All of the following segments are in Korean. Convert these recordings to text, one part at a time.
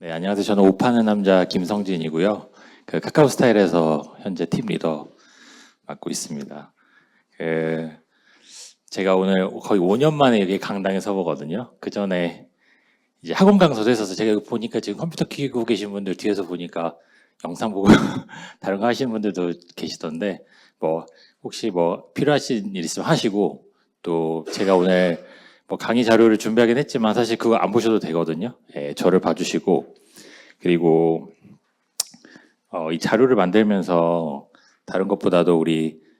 네, 안녕하세요. 저는 옷 파는 남자 김성진이고요. 그 카카오 스타일에서 현재 팀 리더 맡고 있습니다. 그 제가 오늘 거의 5년 만에 여기 강당에 서보거든요. 그 전에 이제 학원 강사도 했어서 제가 보니까 지금 컴퓨터 키고 계신 분들 뒤에서 보니까 영상 보고 다른 거 하시는 분들도 계시던데 뭐 혹시 뭐 필요하신 일 있으면 하시고 또 제가 오늘 뭐 강의 자료를 준비하긴 했지만 사실 그거 안 보셔도 되거든요. 예, 저를 봐주시고 그리고 이 자료를 만들면서 다른 것보다도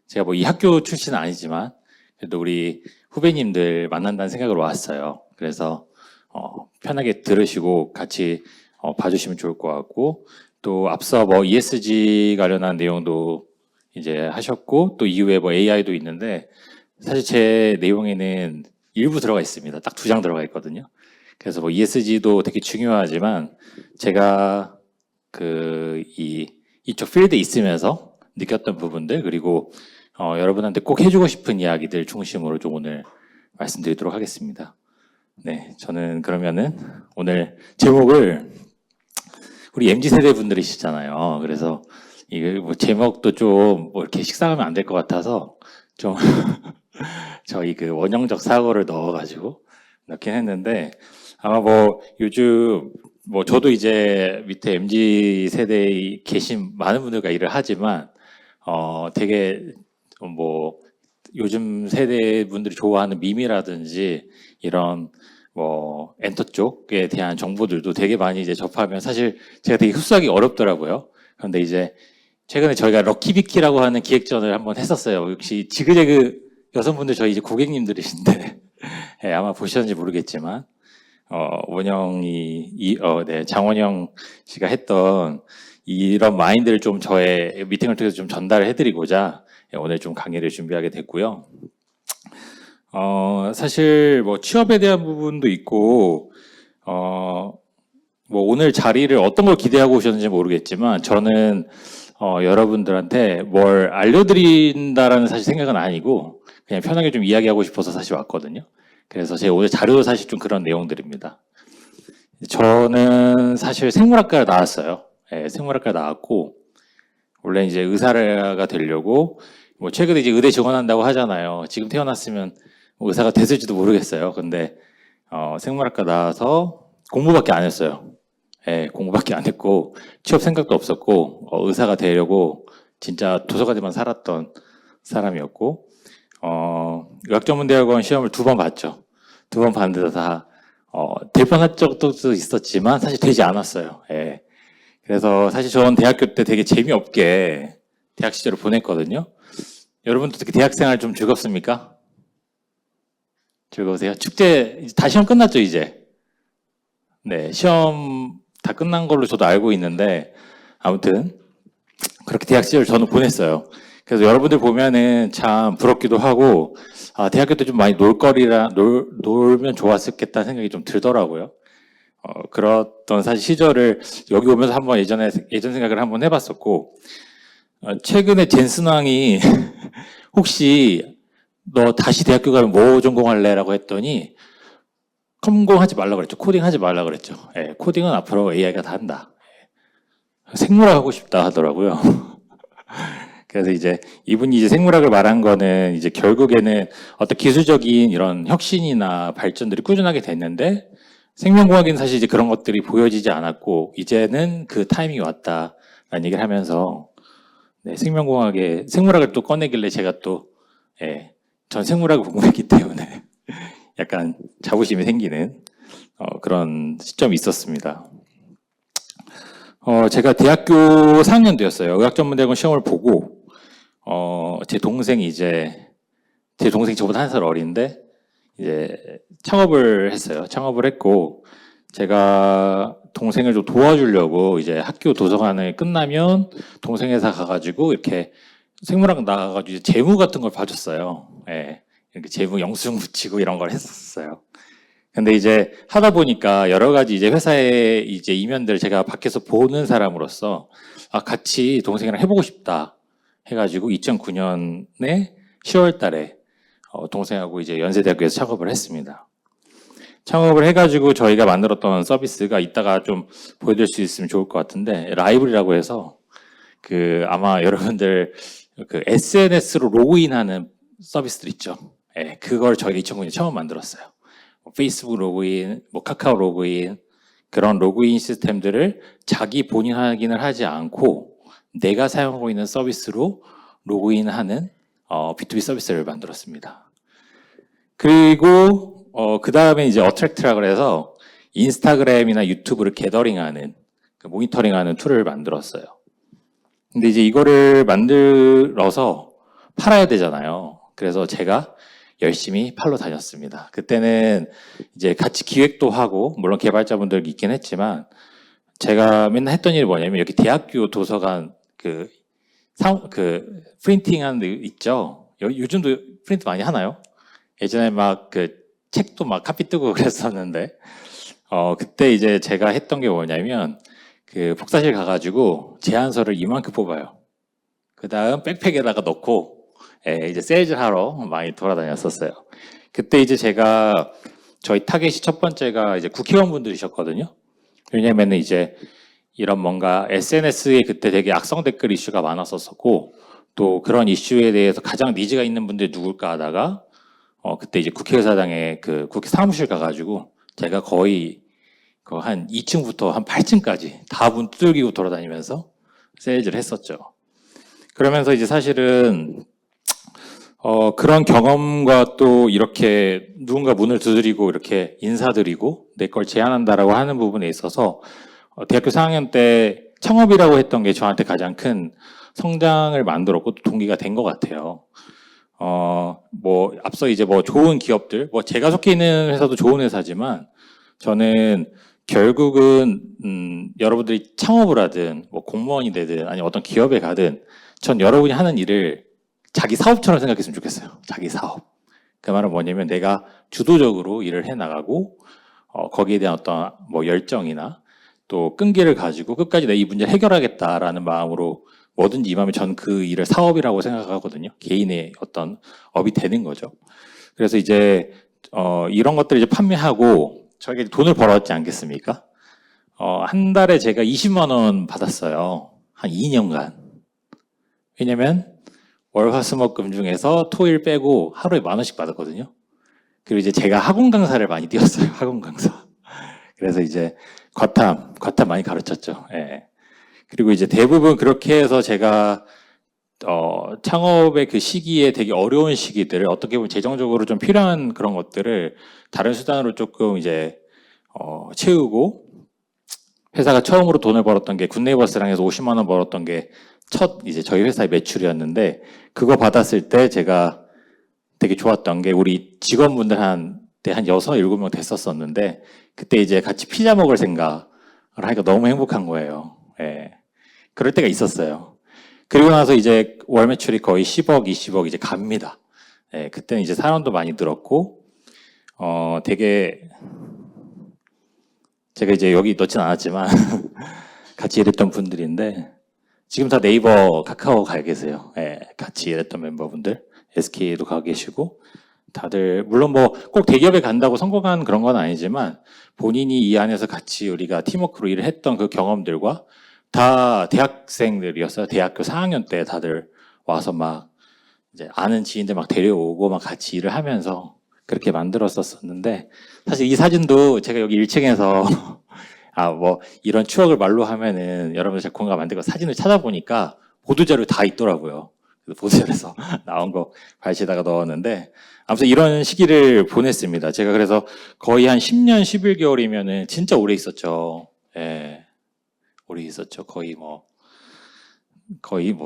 제가 뭐 이 학교 출신은 아니지만 그래도 우리 후배님들 만난다는 생각으로 왔어요. 그래서 편하게 들으시고 같이 봐주시면 좋을 것 같고 또 앞서 뭐 ESG 관련한 내용도 이제 하셨고 또 이후에 뭐 AI도 있는데 사실 제 내용에는 일부 들어가 있습니다. 딱 2장 들어가 있거든요. 그래서 뭐 ESG도 되게 중요하지만 제가 이쪽 필드에 있으면서 느꼈던 부분들 그리고 여러분한테 꼭 해주고 싶은 이야기들 중심으로 좀 오늘 말씀드리도록 하겠습니다. 네, 저는 그러면은 오늘 제목을 우리 MZ 세대 분들이시잖아요. 그래서 이게 뭐 제목도 좀 뭐 이렇게 식상하면 안 될 것 같아서 좀 저희 그 원형적 사고를 넣어가지고 넣긴 했는데 아마 뭐 요즘 뭐 저도 이제 밑에 MZ 세대에 계신 많은 분들과 일을 하지만 되게 뭐 요즘 세대 분들이 좋아하는 밈이라든지 이런 뭐 엔터 쪽에 대한 정보들도 되게 많이 이제 접하면 사실 제가 되게 흡수하기 어렵더라고요. 그런데 이제 최근에 저희가 럭키비키라고 하는 기획전을 한번 했었어요. 역시 지그재그 여성분들 저희 이제 고객님들이신데 예, 아마 보셨는지 모르겠지만 네, 장원영 씨가 했던 이런 마인드를 좀 저의 미팅을 통해서 좀 전달을 해드리고자 오늘 좀 강의를 준비하게 됐고요. 사실 뭐 취업에 대한 부분도 있고, 뭐 오늘 자리를 어떤 걸 기대하고 오셨는지 모르겠지만 저는 여러분들한테 뭘 알려드린다라는 사실 생각은 아니고 그냥 편하게 좀 이야기하고 싶어서 사실 왔거든요. 그래서 제 오늘 자료도 사실 좀 그런 내용들입니다. 저는 사실 생물학과를 나왔어요. 예, 생물학과 나왔고 원래 이제 의사가 되려고 뭐 최근에 이제 의대 지원한다고 하잖아요. 지금 태어났으면 뭐 의사가 됐을지도 모르겠어요. 근데 생물학과 나와서 공부밖에 안 했어요. 예, 공부밖에 안 했고 취업 생각도 없었고 의사가 되려고 진짜 도서관에만 살았던 사람이었고 의학전문대학원 시험을 2번 봤죠. 2번 봤는데 다 될 뻔한 적도 있었지만 사실 되지 않았어요. 예. 그래서 사실 저는 대학교 때 되게 재미없게 대학 시절을 보냈거든요. 여러분도 특히 대학생활 좀 즐겁습니까? 즐거우세요? 축제 다 시험 끝났죠 이제? 네, 시험 다 끝난 걸로 저도 알고 있는데 아무튼 그렇게 대학 시절 저는 보냈어요. 그래서 여러분들 보면은 참 부럽기도 하고 대학교 때 좀 많이 놀면 좋았겠다는 생각이 좀 들더라고요. 그랬던 사실 시절을 여기 오면서 한번 예전 생각을 한번 해봤었고 최근에 젠슨왕이 혹시 너 다시 대학교 가면 뭐 전공할래?라고 했더니 컴공하지 말라 그랬죠. 코딩하지 말라 그랬죠. 예, 코딩은 앞으로 AI가 다 한다. 생물학 하고 싶다 하더라고요. 그래서 이제 이분이 이제 생물학을 말한 거는 이제 결국에는 어떤 기술적인 이런 혁신이나 발전들이 꾸준하게 됐는데 생명공학에는 사실 이제 그런 것들이 보여지지 않았고 이제는 그 타이밍이 왔다라는 얘기를 하면서 네, 생물학을 또 꺼내길래 제가 또 예, 전 생물학을 공부했기 때문에 약간 자부심이 생기는 그런 시점이 있었습니다. 제가 대학교 4학년도였어요. 의학전문대학원 시험을 보고 제 동생이 저보다 1살 어린데 이제 창업을 했어요. 창업을 했고 제가 동생을 좀 도와주려고 이제 학교 도서관을 끝나면 동생 회사 가가지고 이렇게 생물학 나가가지고 이제 재무 같은 걸 봐줬어요. 예, 이렇게 재무 영수증 붙이고 이런 걸 했었어요. 근데 이제 하다 보니까 여러 가지 이제 회사의 이제 이면들을 제가 밖에서 보는 사람으로서 같이 동생이랑 해보고 싶다 해가지고 2009년에 10월 달에 동생하고 이제 연세대학교에서 창업을 했습니다. 창업을 해가지고 저희가 만들었던 서비스가 이따가 좀 보여드릴 수 있으면 좋을 것 같은데, 라이브리라고 해서 아마 여러분들 SNS로 로그인하는 서비스들 있죠. 예, 그걸 저희가 2009년에 처음 만들었어요. 페이스북 로그인, 카카오 로그인, 그런 로그인 시스템들을 자기 본인 확인을 하지 않고 내가 사용하고 있는 서비스로 로그인하는 B2B 서비스를 만들었습니다. 그리고 그 다음에 이제 어트랙트라고 해서 인스타그램이나 유튜브를 게더링하는, 모니터링하는 툴을 만들었어요. 근데 이제 이거를 만들어서 팔아야 되잖아요. 그래서 제가 열심히 팔러 다녔습니다. 그때는 이제 같이 기획도 하고, 물론 개발자분들 있긴 했지만, 제가 맨날 했던 일이 뭐냐면, 여기 대학교 도서관 프린팅하는 데 있죠? 요즘도 프린트 많이 하나요? 예전에 책도 카피 뜨고 그랬었는데, 그때 이제 제가 했던 게 뭐냐면, 복사실 가가지고 제안서를 이만큼 뽑아요. 그 다음 백팩에다가 넣고, 이제 세일즈 하러 많이 돌아다녔었어요. 그때 이제 저희 타겟이 첫 번째가 이제 국회의원분들이셨거든요. 왜냐면은 이제 이런 뭔가 SNS에 그때 되게 악성 댓글 이슈가 많았었고, 또 그런 이슈에 대해서 가장 니즈가 있는 분들이 누굴까 하다가, 그때 이제 국회의사당에 국회 사무실 가가지고 제가 거의 한 2층부터 한 8층까지 다 문 두들기고 돌아다니면서 세일즈를 했었죠. 그러면서 이제 사실은 그런 경험과 또 이렇게 누군가 문을 두드리고 이렇게 인사드리고 내 걸 제안한다라고 하는 부분에 있어서 대학교 4학년 때 창업이라고 했던 게 저한테 가장 큰 성장을 만들었고 또 동기가 된 것 같아요. 앞서 이제 좋은 기업들, 제가 속해 있는 회사도 좋은 회사지만 저는 결국은 여러분들이 창업을 하든 공무원이 되든 아니면 어떤 기업에 가든 전 여러분이 하는 일을 자기 사업처럼 생각했으면 좋겠어요. 자기 사업. 그 말은 뭐냐면 내가 주도적으로 일을 해나가고 거기에 대한 어떤 열정이나 또 끈기를 가지고 끝까지 내가 이 문제를 해결하겠다라는 마음으로 뭐든지 임하면 저는 그 일을 사업이라고 생각하거든요. 개인의 어떤 업이 되는 거죠. 그래서 이제 이런 것들을 이제 판매하고 저에게 돈을 벌었지 않겠습니까? 한 달에 제가 20만 원 받았어요. 한 2년간. 왜냐면 월, 화, 수, 목, 금 중에서 토일 빼고 하루에 10,000원씩 받았거든요. 그리고 이제 제가 학원 강사를 많이 뛰었어요. 학원 강사. 그래서 이제 과탐 많이 가르쳤죠. 예. 그리고 이제 대부분 그렇게 해서 제가 창업의 그 시기에 되게 어려운 시기들을 어떻게 보면 재정적으로 좀 필요한 그런 것들을 다른 수단으로 조금 이제 채우고, 회사가 처음으로 돈을 벌었던 게 굿네이버스랑 해서 50만 원 벌었던 게 첫 이제 저희 회사의 매출이었는데, 그거 받았을 때 제가 되게 좋았던 게 우리 직원분들 한 6, 7명 됐었었는데, 그때 이제 같이 피자 먹을 생각을 하니까 너무 행복한 거예요. 예. 그럴 때가 있었어요. 그리고 나서 이제 월 매출이 거의 10억, 20억 이제 갑니다. 예, 그때는 이제 사람도 많이 늘었고, 되게, 제가 이제 여기 넣진 않았지만, 같이 일했던 분들인데, 지금 다 네이버, 카카오 가 계세요. 예, 같이 일했던 멤버분들. SK에도 가 계시고, 다들, 물론 꼭 대기업에 간다고 성공한 그런 건 아니지만, 본인이 이 안에서 같이 우리가 팀워크로 일을 했던 그 경험들과 다 대학생들이었어요. 대학교 4학년 때 다들 와서 이제 아는 지인들 데려오고 같이 일을 하면서 그렇게 만들었었는데, 사실 이 사진도 제가 여기 1층에서 이런 추억을 말로 하면은 여러분들 제가 공감 안 되고 사진을 찾아보니까 보도자료 다 있더라고요. 그래서 보도자료에서 나온 거 발치에다가 넣었는데, 아무튼 이런 시기를 보냈습니다. 제가 그래서 거의 한 10년, 11개월이면은 진짜 오래 있었죠. 예. 오래 있었죠. 거의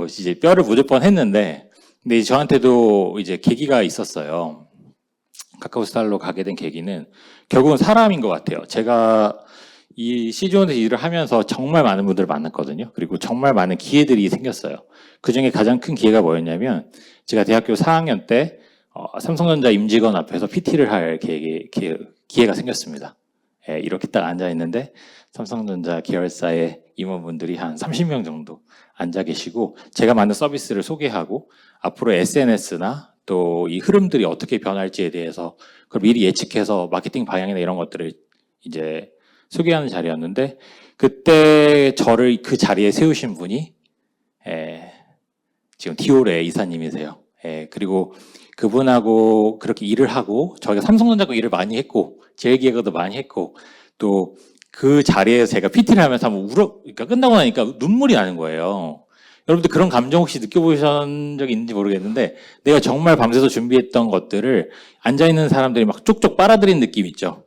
이제 뼈를 묻을 뻔 했는데, 근데 저한테도 이제 계기가 있었어요. 카카오스타일로 가게 된 계기는 결국은 사람인 것 같아요. 제가 이 시즌에서 일을 하면서 정말 많은 분들을 만났거든요. 그리고 정말 많은 기회들이 생겼어요. 그 중에 가장 큰 기회가 뭐였냐면, 제가 대학교 4학년 때 삼성전자 임직원 앞에서 PT를 할 기회가 생겼습니다. 예, 이렇게 딱 앉아 있는데 삼성전자 계열사의 임원분들이 한 30명 정도 앉아 계시고, 제가 만든 서비스를 소개하고 앞으로 SNS나 또 이 흐름들이 어떻게 변할지에 대해서 그걸 미리 예측해서 마케팅 방향이나 이런 것들을 이제 소개하는 자리였는데, 그때 저를 그 자리에 세우신 분이 지금 디올의 이사님이세요. 그리고 그분하고 그렇게 일을 하고, 저희가 삼성전자하고 일을 많이 했고 제일기획도 많이 했고, 또 그 자리에서 제가 PT를 하면서 한번 그러니까 끝나고 나니까 눈물이 나는 거예요. 여러분들 그런 감정 혹시 느껴보신 적이 있는지 모르겠는데, 내가 정말 밤새서 준비했던 것들을 앉아있는 사람들이 막 쪽쪽 빨아들인 느낌 있죠.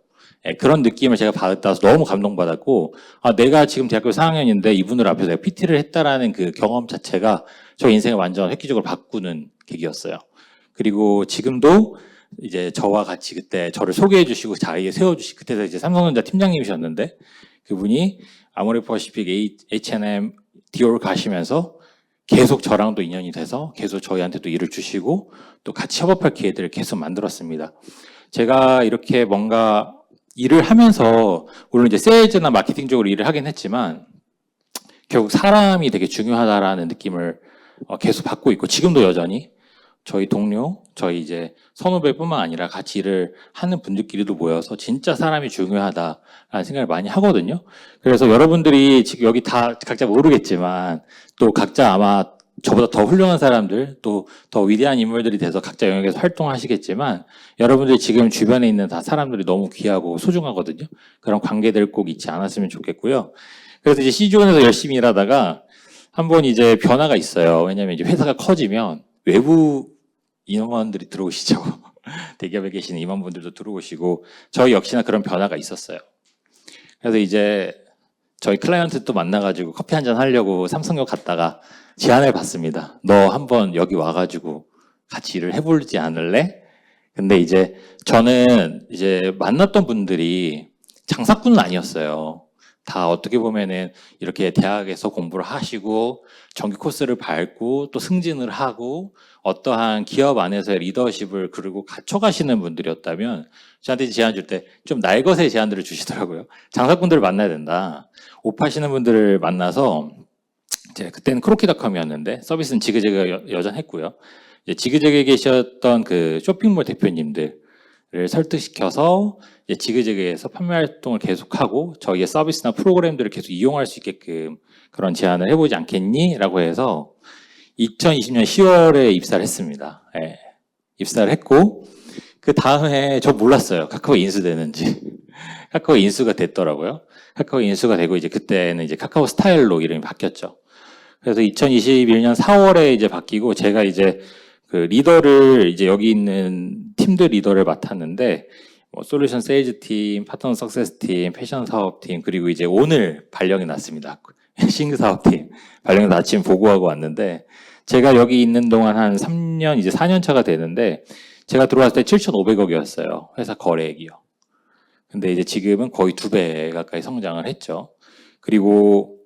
그런 느낌을 제가 받아서 너무 감동받았고, 내가 지금 대학교 4학년인데 이분들 앞에서 내가 PT를 했다라는 그 경험 자체가 저 인생을 완전 획기적으로 바꾸는 계기였어요. 그리고 지금도 이제 저와 같이 그때 저를 소개해 주시고 자리에 세워주시고, 그때 이제 삼성전자 팀장님이셨는데, 그분이 아모레퍼시픽, H&M, 디올 가시면서 계속 저랑도 인연이 돼서 계속 저희한테도 일을 주시고 또 같이 협업할 기회들을 계속 만들었습니다. 제가 이렇게 뭔가 일을 하면서 물론 이제 세일즈나 마케팅 쪽으로 일을 하긴 했지만 결국 사람이 되게 중요하다라는 느낌을 계속 받고 있고, 지금도 여전히 저희 동료, 저희 이제 선후배뿐만 아니라 같이 일을 하는 분들끼리도 모여서 진짜 사람이 중요하다라는 생각을 많이 하거든요. 그래서 여러분들이 지금 여기 다 각자 모르겠지만 또 각자 아마 저보다 더 훌륭한 사람들, 또 더 위대한 인물들이 돼서 각자 영역에서 활동하시겠지만, 여러분들이 지금 주변에 있는 다 사람들이 너무 귀하고 소중하거든요. 그런 관계들 꼭 잊지 않았으면 좋겠고요. 그래서 이제 CG원에서 열심히 일하다가 한번 이제 변화가 있어요. 왜냐면 이제 회사가 커지면 외부 인원들이 들어오시죠. 대기업에 계시는 임원분들도 들어오시고, 저희 역시나 그런 변화가 있었어요. 그래서 이제 저희 클라이언트 또 만나가지고 커피 한잔 하려고 삼성역 갔다가 제안을 받습니다. 너 한번 여기 와가지고 같이 일을 해보지 않을래? 근데 이제 저는 이제 만났던 분들이 장사꾼은 아니었어요. 다 어떻게 보면은 이렇게 대학에서 공부를 하시고 정규 코스를 밟고 또 승진을 하고 어떠한 기업 안에서의 리더십을 그리고 갖춰가시는 분들이었다면, 저한테 제안 줄 때 좀 날것의 제안들을 주시더라고요. 장사꾼들을 만나야 된다. 옷 파시는 분들을 만나서, 이제 그때는 크로키닷컴이었는데 서비스는 지그재그 여전했고요. 이제 지그재그에 계셨던 그 쇼핑몰 대표님들을 설득시켜서 이제 지그재그에서 판매 활동을 계속하고 저희의 서비스나 프로그램들을 계속 이용할 수 있게끔 그런 제안을 해보지 않겠니? 라고 해서 2020년 10월에 입사를 했습니다. 입사를 했고, 그 다음에 저 몰랐어요. 카카오 인수되는지. 카카오 인수가 됐더라고요. 카카오 인수가 되고 이제 그때는 이제 카카오 스타일로 이름이 바뀌었죠. 그래서 2021년 4월에 이제 바뀌고, 제가 이제 그 리더를 이제 여기 있는 팀들 리더를 맡았는데, 솔루션 세일즈 팀, 파트너 석세스 팀, 패션 사업 팀, 그리고 이제 오늘 발령이 났습니다. 신규 사업 팀 발령이 아침 보고하고 왔는데, 제가 여기 있는 동안 한 3년, 이제 4년 차가 되는데, 제가 들어왔을 때 7,500억이었어요. 회사 거래액이요. 근데 이제 지금은 거의 2배 가까이 성장을 했죠. 그리고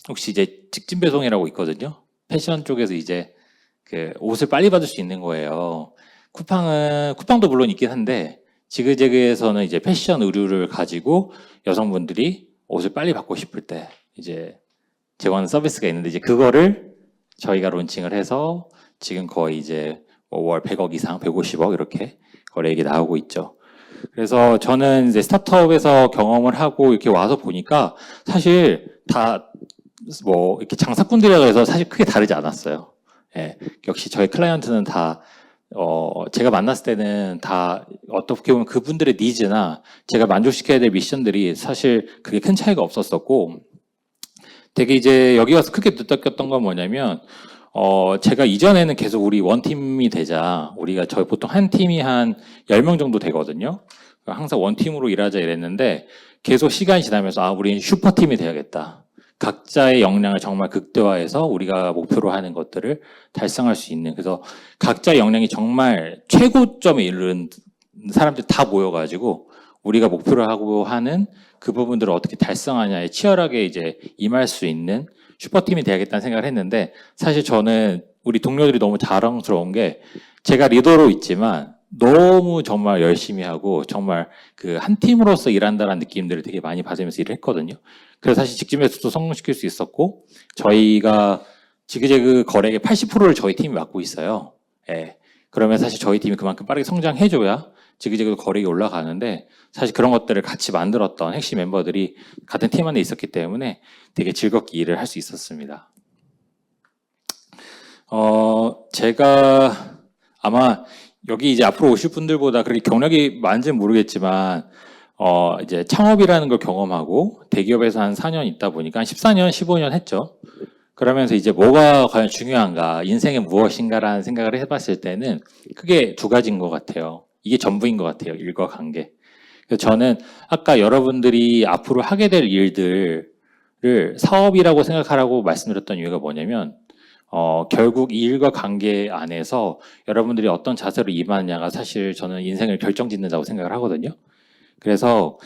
혹시 이제 직진 배송이라고 있거든요. 패션 쪽에서 이제 그 옷을 빨리 받을 수 있는 거예요. 쿠팡도 물론 있긴 한데, 지그재그에서는 이제 패션 의류를 가지고 여성분들이 옷을 빨리 받고 싶을 때 이제 제공하는 서비스가 있는데, 이제 그거를 저희가 론칭을 해서 지금 거의 이제 월 100억 이상, 150억 이렇게 거래액이 나오고 있죠. 그래서 저는 이제 스타트업에서 경험을 하고 이렇게 와서 보니까 사실 다 이렇게 장사꾼들이라고 해서 사실 크게 다르지 않았어요. 역시 저희 클라이언트는 다 제가 만났을 때는 다 어떻게 보면 그분들의 니즈나 제가 만족시켜야 될 미션들이 사실 그게 큰 차이가 없었었고, 되게 이제 여기 와서 크게 느꼈던 건 뭐냐면, 제가 이전에는 계속 우리 원팀이 되자, 우리가 저희 보통 한 팀이 한 10명 정도 되거든요. 항상 원팀으로 일하자 이랬는데, 계속 시간이 지나면서 우리는 슈퍼팀이 돼야겠다. 각자의 역량을 정말 극대화해서 우리가 목표로 하는 것들을 달성할 수 있는, 그래서 각자의 역량이 정말 최고점에 이르는 사람들 다 모여가지고 우리가 목표로 하고 하는 그 부분들을 어떻게 달성하냐에 치열하게 이제 임할 수 있는 슈퍼팀이 돼야겠다는 생각을 했는데, 사실 저는 우리 동료들이 너무 자랑스러운 게, 제가 리더로 있지만 너무 정말 열심히 하고 정말 그 한 팀으로서 일한다는 느낌들을 되게 많이 받으면서 일을 했거든요. 그래서 사실 직진 배송도 성공시킬 수 있었고, 저희가 지그재그 거래액의 80%를 저희 팀이 맡고 있어요. 그러면 사실 저희 팀이 그만큼 빠르게 성장해줘야 지그재그도 거리가 올라가는데 사실 그런 것들을 같이 만들었던 핵심 멤버들이 같은 팀 안에 있었기 때문에 되게 즐겁게 일을 할 수 있었습니다. 제가 아마 여기 이제 앞으로 오실 분들보다 그렇게 경력이 많은지는 모르겠지만 이제 창업이라는 걸 경험하고 대기업에서 한 4년 있다 보니까 한 14년, 15년 했죠. 그러면서 이제 뭐가 과연 중요한가, 인생의 무엇인가라는 생각을 해봤을 때는 크게 두 가지인 것 같아요. 이게 전부인 것 같아요. 일과 관계. 그래서 저는 아까 여러분들이 앞으로 하게 될 일들을 사업이라고 생각하라고 말씀드렸던 이유가 뭐냐면 결국 이 일과 관계 안에서 여러분들이 어떤 자세로 임하느냐가 사실 저는 인생을 결정짓는다고 생각을 하거든요. 그래서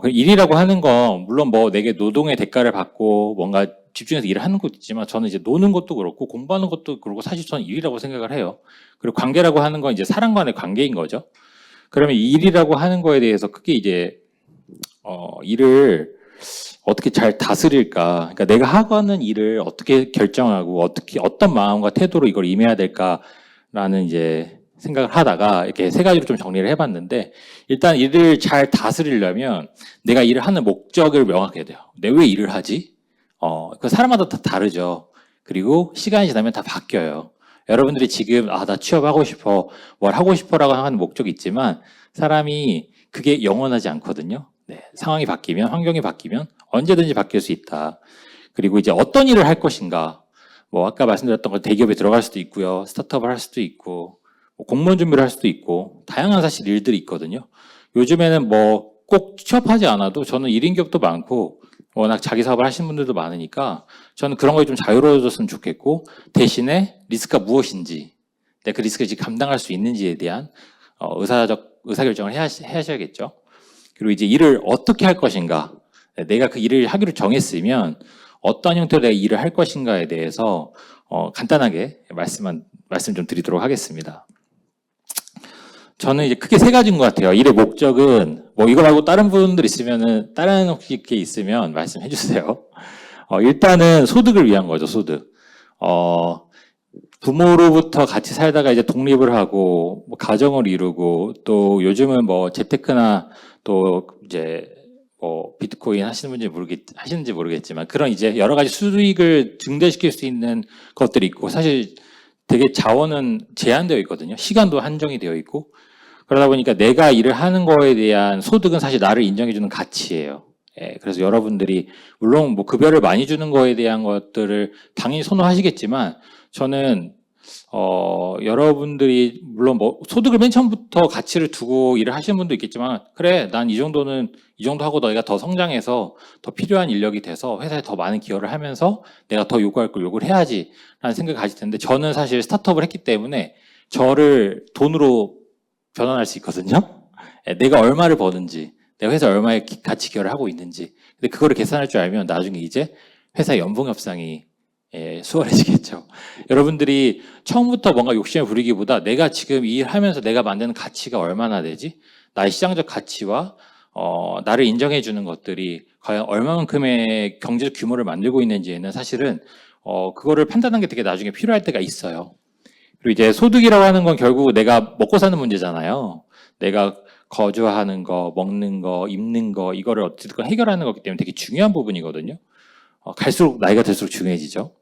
그 일이라고 하는 건 물론 뭐 내게 노동의 대가를 받고 뭔가 집중해서 일을 하는 것도 있지만 저는 이제 노는 것도 그렇고 공부하는 것도 그렇고 사실 저는 일이라고 생각을 해요. 그리고 관계라고 하는 건 이제 사람 간의 관계인 거죠. 그러면 이 일이라고 하는 거에 대해서 크게 이제 일을 어떻게 잘 다스릴까? 그러니까 내가 하고는 일을 어떻게 결정하고 어떻게 어떤 마음과 태도로 이걸 임해야 될까라는 이제 생각을 하다가 이렇게 세 가지로 좀 정리를 해봤는데 일단 일을 잘 다스리려면 내가 일을 하는 목적을 명확해야 돼요. 내가 왜 일을 하지? 그 사람마다 다 다르죠. 그리고 시간이 지나면 다 바뀌어요. 여러분들이 지금 나 취업하고 싶어, 뭘 하고 싶어라고 하는 목적이 있지만 사람이 그게 영원하지 않거든요. 네, 상황이 바뀌면 환경이 바뀌면 언제든지 바뀔 수 있다. 그리고 이제 어떤 일을 할 것인가. 뭐 아까 말씀드렸던 것 대기업에 들어갈 수도 있고요. 스타트업을 할 수도 있고 뭐 공무원 준비를 할 수도 있고 다양한 사실 일들이 있거든요. 요즘에는 뭐 꼭 취업하지 않아도 저는 1인 기업도 많고 워낙 자기 사업을 하시는 분들도 많으니까 저는 그런 거에 좀 자유로워졌으면 좋겠고 대신에 리스크가 무엇인지 내가 그 리스크를 지금 감당할 수 있는지에 대한 의사결정을 하셔야겠죠. 그리고 이제 일을 어떻게 할 것인가 내가 그 일을 하기로 정했으면 어떤 형태로 내가 일을 할 것인가에 대해서 간단하게 말씀 좀 드리도록 하겠습니다. 저는 이제 크게 세 가지인 것 같아요. 일의 목적은 뭐 이거 말고 다른 분들 있으면은 다른 혹시 게 있으면 말씀해 주세요. 일단은 소득을 위한 거죠. 소득. 부모로부터 같이 살다가 이제 독립을 하고 뭐 가정을 이루고 또 요즘은 뭐 재테크나 또 이제 뭐 비트코인 하시는지 모르겠지만 그런 이제 여러 가지 수익을 증대시킬 수 있는 것들이 있고 사실 되게 자원은 제한되어 있거든요. 시간도 한정이 되어 있고 그러다 보니까 내가 일을 하는 거에 대한 소득은 사실 나를 인정해주는 가치예요. 예, 그래서 여러분들이 물론 뭐 급여를 많이 주는 거에 대한 것들을 당연히 선호하시겠지만 저는 여러분들이 물론 뭐 소득을 맨 처음부터 가치를 두고 일을 하시는 분도 있겠지만 그래 난 이 정도 하고 너희가 더 성장해서 더 필요한 인력이 돼서 회사에 더 많은 기여를 하면서 내가 더 요구할 걸 요구를 해야지 라는 생각을 가질 텐데 저는 사실 스타트업을 했기 때문에 저를 돈으로 변환할 수 있거든요. 내가 얼마를 버는지 내가 회사에 얼마의 가치 기여를 하고 있는지 근데 그거를 계산할 줄 알면 나중에 이제 회사 연봉 협상이 수월해지겠죠. 여러분들이 처음부터 뭔가 욕심을 부리기보다 내가 지금 이 일하면서 내가 만드는 가치가 얼마나 되지? 나의 시장적 가치와 나를 인정해 주는 것들이 과연 얼마만큼의 경제적 규모를 만들고 있는지에는 사실은 그거를 판단하는 게 되게 나중에 필요할 때가 있어요. 그리고 이제 소득이라고 하는 건 결국 내가 먹고 사는 문제잖아요. 내가 거주하는 거, 먹는 거, 입는 거 이거를 어쨌든 해결하는 거기 때문에 되게 중요한 부분이거든요. 갈수록 나이가 들수록 중요해지죠.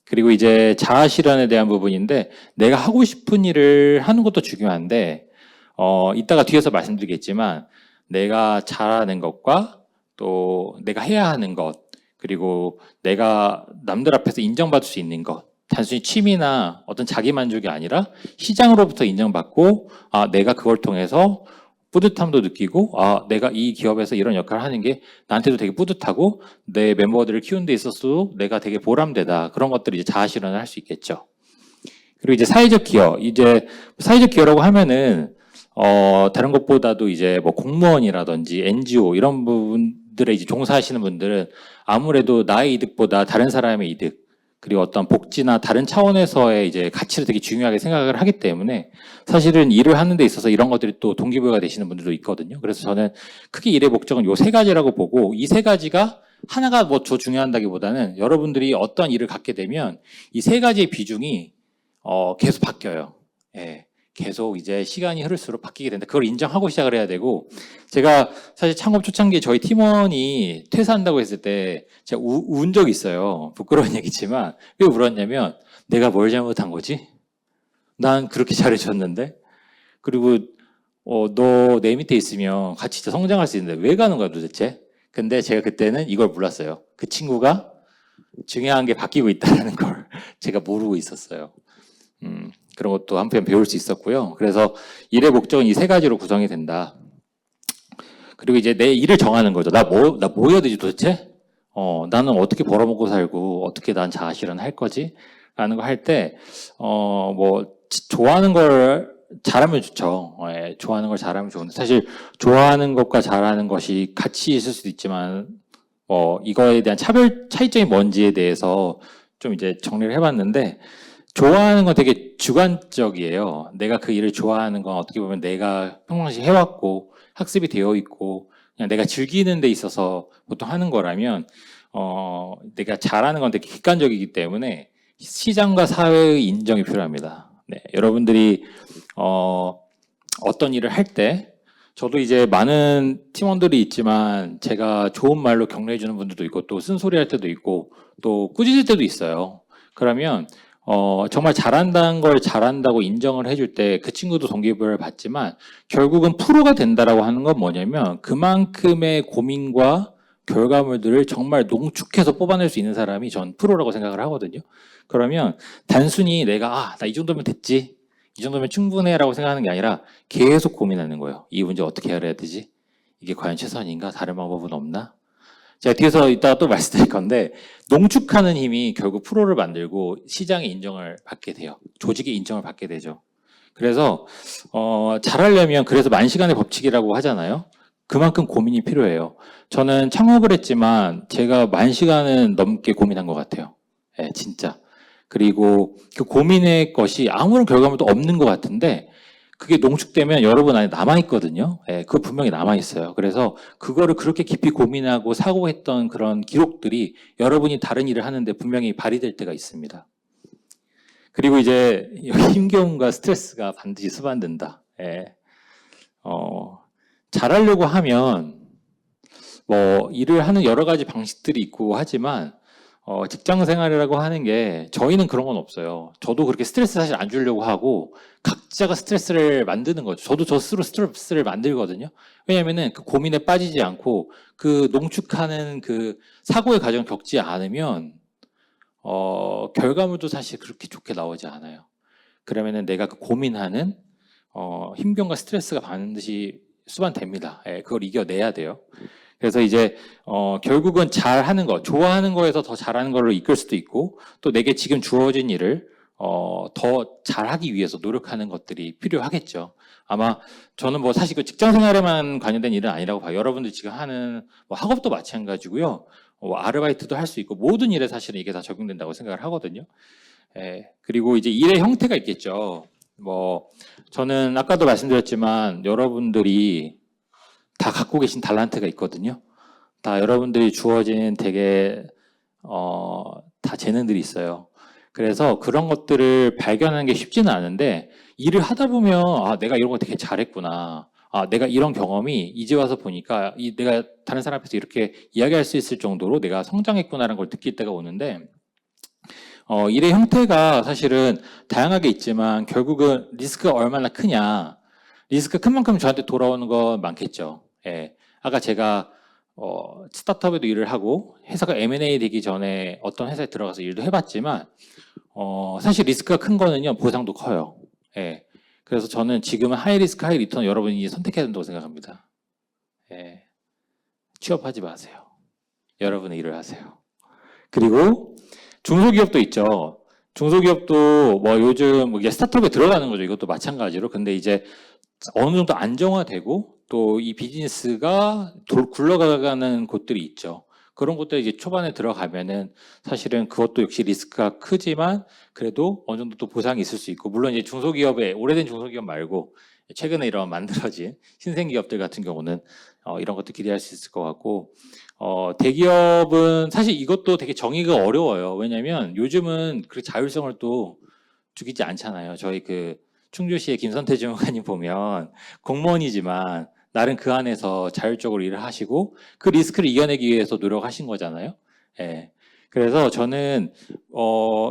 그리고 이제 자아 실현에 대한 부분인데 내가 하고 싶은 일을 하는 것도 중요한데 이따가 뒤에서 말씀드리겠지만 내가 잘하는 것과 또 내가 해야 하는 것 그리고 내가 남들 앞에서 인정받을 수 있는 것 단순히 취미나 어떤 자기 만족이 아니라 시장으로부터 인정받고 내가 그걸 통해서 뿌듯함도 느끼고 내가 이 기업에서 이런 역할을 하는 게 나한테도 되게 뿌듯하고 내 멤버들을 키우는 데 있어서도 내가 되게 보람되다 그런 것들이 이제 자아 실현을 할 수 있겠죠. 그리고 이제 사회적 기여 이제 사회적 기여라고 하면은 다른 것보다도 이제 뭐 공무원이라든지 NGO 이런 부분들에 이제 종사하시는 분들은 아무래도 나의 이득보다 다른 사람의 이득 그리고 어떤 복지나 다른 차원에서의 이제 가치를 되게 중요하게 생각을 하기 때문에 사실은 일을 하는 데 있어서 이런 것들이 또 동기부여가 되시는 분들도 있거든요. 그래서 저는 크게 일의 목적은 요 세 가지라고 보고 이 세 가지가 하나가 뭐 더 중요한다기보다는 여러분들이 어떤 일을 갖게 되면 이 세 가지의 비중이 계속 바뀌어요. 예. 계속 이제 시간이 흐를수록 바뀌게 된다. 그걸 인정하고 시작을 해야 되고, 제가 사실 창업 초창기에 저희 팀원이 퇴사한다고 했을 때 제가 운 적이 있어요. 부끄러운 얘기지만 왜 울었냐면 내가 뭘 잘못한 거지? 난 그렇게 잘해줬는데, 그리고 너 내 밑에 있으면 같이 진짜 성장할 수 있는데 왜 가는 거야 도대체? 근데 제가 그때는 이걸 몰랐어요. 그 친구가 중요한 게 바뀌고 있다는 걸 제가 모르고 있었어요. 그런 것도 한편 배울 수 있었고요. 그래서 일의 목적은 이 세 가지로 구성이 된다. 그리고 이제 내 일을 정하는 거죠. 나 뭐 해야 되지 도대체? 나는 어떻게 벌어먹고 살고 어떻게 난 자아실현 할 거지? 라는 거 할 때, 좋아하는 걸 잘하면 좋죠. 예, 좋아하는 걸 잘하면 좋은데 사실 좋아하는 것과 잘하는 것이 같이 있을 수도 있지만 이거에 대한 차이점이 뭔지에 대해서 좀 이제 정리를 해봤는데 좋아하는 건 되게 주관적이에요. 내가 그 일을 좋아하는 건 어떻게 보면 내가 평상시 해왔고 학습이 되어 있고 그냥 내가 즐기는 데 있어서 보통 하는 거라면 내가 잘하는 건 되게 객관적이기 때문에 시장과 사회의 인정이 필요합니다. 네, 여러분들이 어떤 일을 할 때 저도 이제 많은 팀원들이 있지만 제가 좋은 말로 격려해 주는 분들도 있고 또 쓴소리 할 때도 있고 또 꾸짖을 때도 있어요. 그러면 정말 잘한다는 걸 잘한다고 인정을 해줄 때 그 친구도 동기부여를 받지만 결국은 프로가 된다라고 하는 건 뭐냐면 그만큼의 고민과 결과물들을 정말 농축해서 뽑아낼 수 있는 사람이 전 프로라고 생각을 하거든요. 그러면 단순히 내가 나 이 정도면 됐지, 이 정도면 충분해라고 생각하는 게 아니라 계속 고민하는 거예요. 이 문제 어떻게 해야 되지? 이게 과연 최선인가? 다른 방법은 없나? 제가 뒤에서 이따가 또 말씀드릴 건데 농축하는 힘이 결국 프로를 만들고 시장의 인정을 받게 돼요. 조직의 인정을 받게 되죠. 그래서 잘하려면 그래서 만시간의 법칙이라고 하잖아요. 그만큼 고민이 필요해요. 저는 창업을 했지만 제가 만시간은 넘게 고민한 것 같아요. 네, 진짜. 그리고 그 고민의 것이 아무런 결과물도 없는 것 같은데 그게 농축되면 여러분 안에 남아있거든요. 예, 그거 분명히 남아있어요. 그래서 그거를 그렇게 깊이 고민하고 사고했던 그런 기록들이 여러분이 다른 일을 하는데 분명히 발휘될 때가 있습니다. 그리고 이제 힘겨움과 스트레스가 반드시 수반된다. 예. 잘하려고 하면 일을 하는 여러 가지 방식들이 있고 하지만 직장 생활이라고 하는 게 저희는 그런 건 없어요. 저도 그렇게 스트레스 사실 안 주려고 하고 각자가 스트레스를 만드는 거죠. 저도 저 스스로 스트레스를 만들거든요. 왜냐면은 그 고민에 빠지지 않고 그 농축하는 그 사고의 과정을 겪지 않으면 결과물도 사실 그렇게 좋게 나오지 않아요. 그러면은 내가 그 고민하는 힘겨움과 스트레스가 반드시 수반됩니다. 예, 그걸 이겨내야 돼요. 그래서 이제 결국은 잘하는 거, 좋아하는 거에서 더 잘하는 걸로 이끌 수도 있고 또 내게 지금 주어진 일을 더 잘하기 위해서 노력하는 것들이 필요하겠죠. 아마 저는 사실 그 직장 생활에만 관련된 일은 아니라고 봐요. 여러분들 지금 하는 학업도 마찬가지고요. 아르바이트도 할 수 있고 모든 일에 사실은 이게 다 적용된다고 생각을 하거든요. 예, 그리고 이제 일의 형태가 있겠죠. 저는 아까도 말씀드렸지만 여러분들이 다 갖고 계신 달란트가 있거든요. 다 여러분들이 주어진 되게 다 재능들이 있어요. 그래서 그런 것들을 발견하는 게 쉽지는 않은데 일을 하다 보면 내가 이런 거 되게 잘했구나. 내가 이런 경험이 이제 와서 보니까 내가 다른 사람 앞에서 이렇게 이야기할 수 있을 정도로 내가 성장했구나라는 걸 느낄 때가 오는데 일의 형태가 사실은 다양하게 있지만 결국은 리스크가 얼마나 크냐. 리스크가 큰 만큼 저한테 돌아오는 건 많겠죠. 예. 아까 제가 스타트업에도 일을 하고 회사가 M&A 되기 전에 어떤 회사에 들어가서 일도 해봤지만 사실 리스크가 큰 거는요 보상도 커요. 예. 그래서 저는 지금은 하이 리스크 하이 리턴 여러분이 선택해야 된다고 생각합니다. 예. 취업하지 마세요. 여러분의 일을 하세요. 그리고 중소기업도 있죠. 중소기업도 요즘 이게 스타트업에 들어가는 거죠. 이것도 마찬가지로. 근데 이제 어느 정도 안정화되고 또 이 비즈니스가 굴러가는 곳들이 있죠. 그런 곳들에 이제 초반에 들어가면은 사실은 그것도 역시 리스크가 크지만 그래도 어느 정도 또 보상이 있을 수 있고 물론 이제 중소기업에 오래된 중소기업 말고 최근에 이런 만들어진 신생기업들 같은 경우는 이런 것도 기대할 수 있을 것 같고 대기업은 사실 이것도 되게 정의가 어려워요. 왜냐하면 요즘은 그렇게 자율성을 또 주기지 않잖아요. 저희 충주시의 김선태 주무관님 보면 공무원이지만 나름 그 안에서 자율적으로 일을 하시고 그 리스크를 이겨내기 위해서 노력하신 거잖아요. 예. 그래서 저는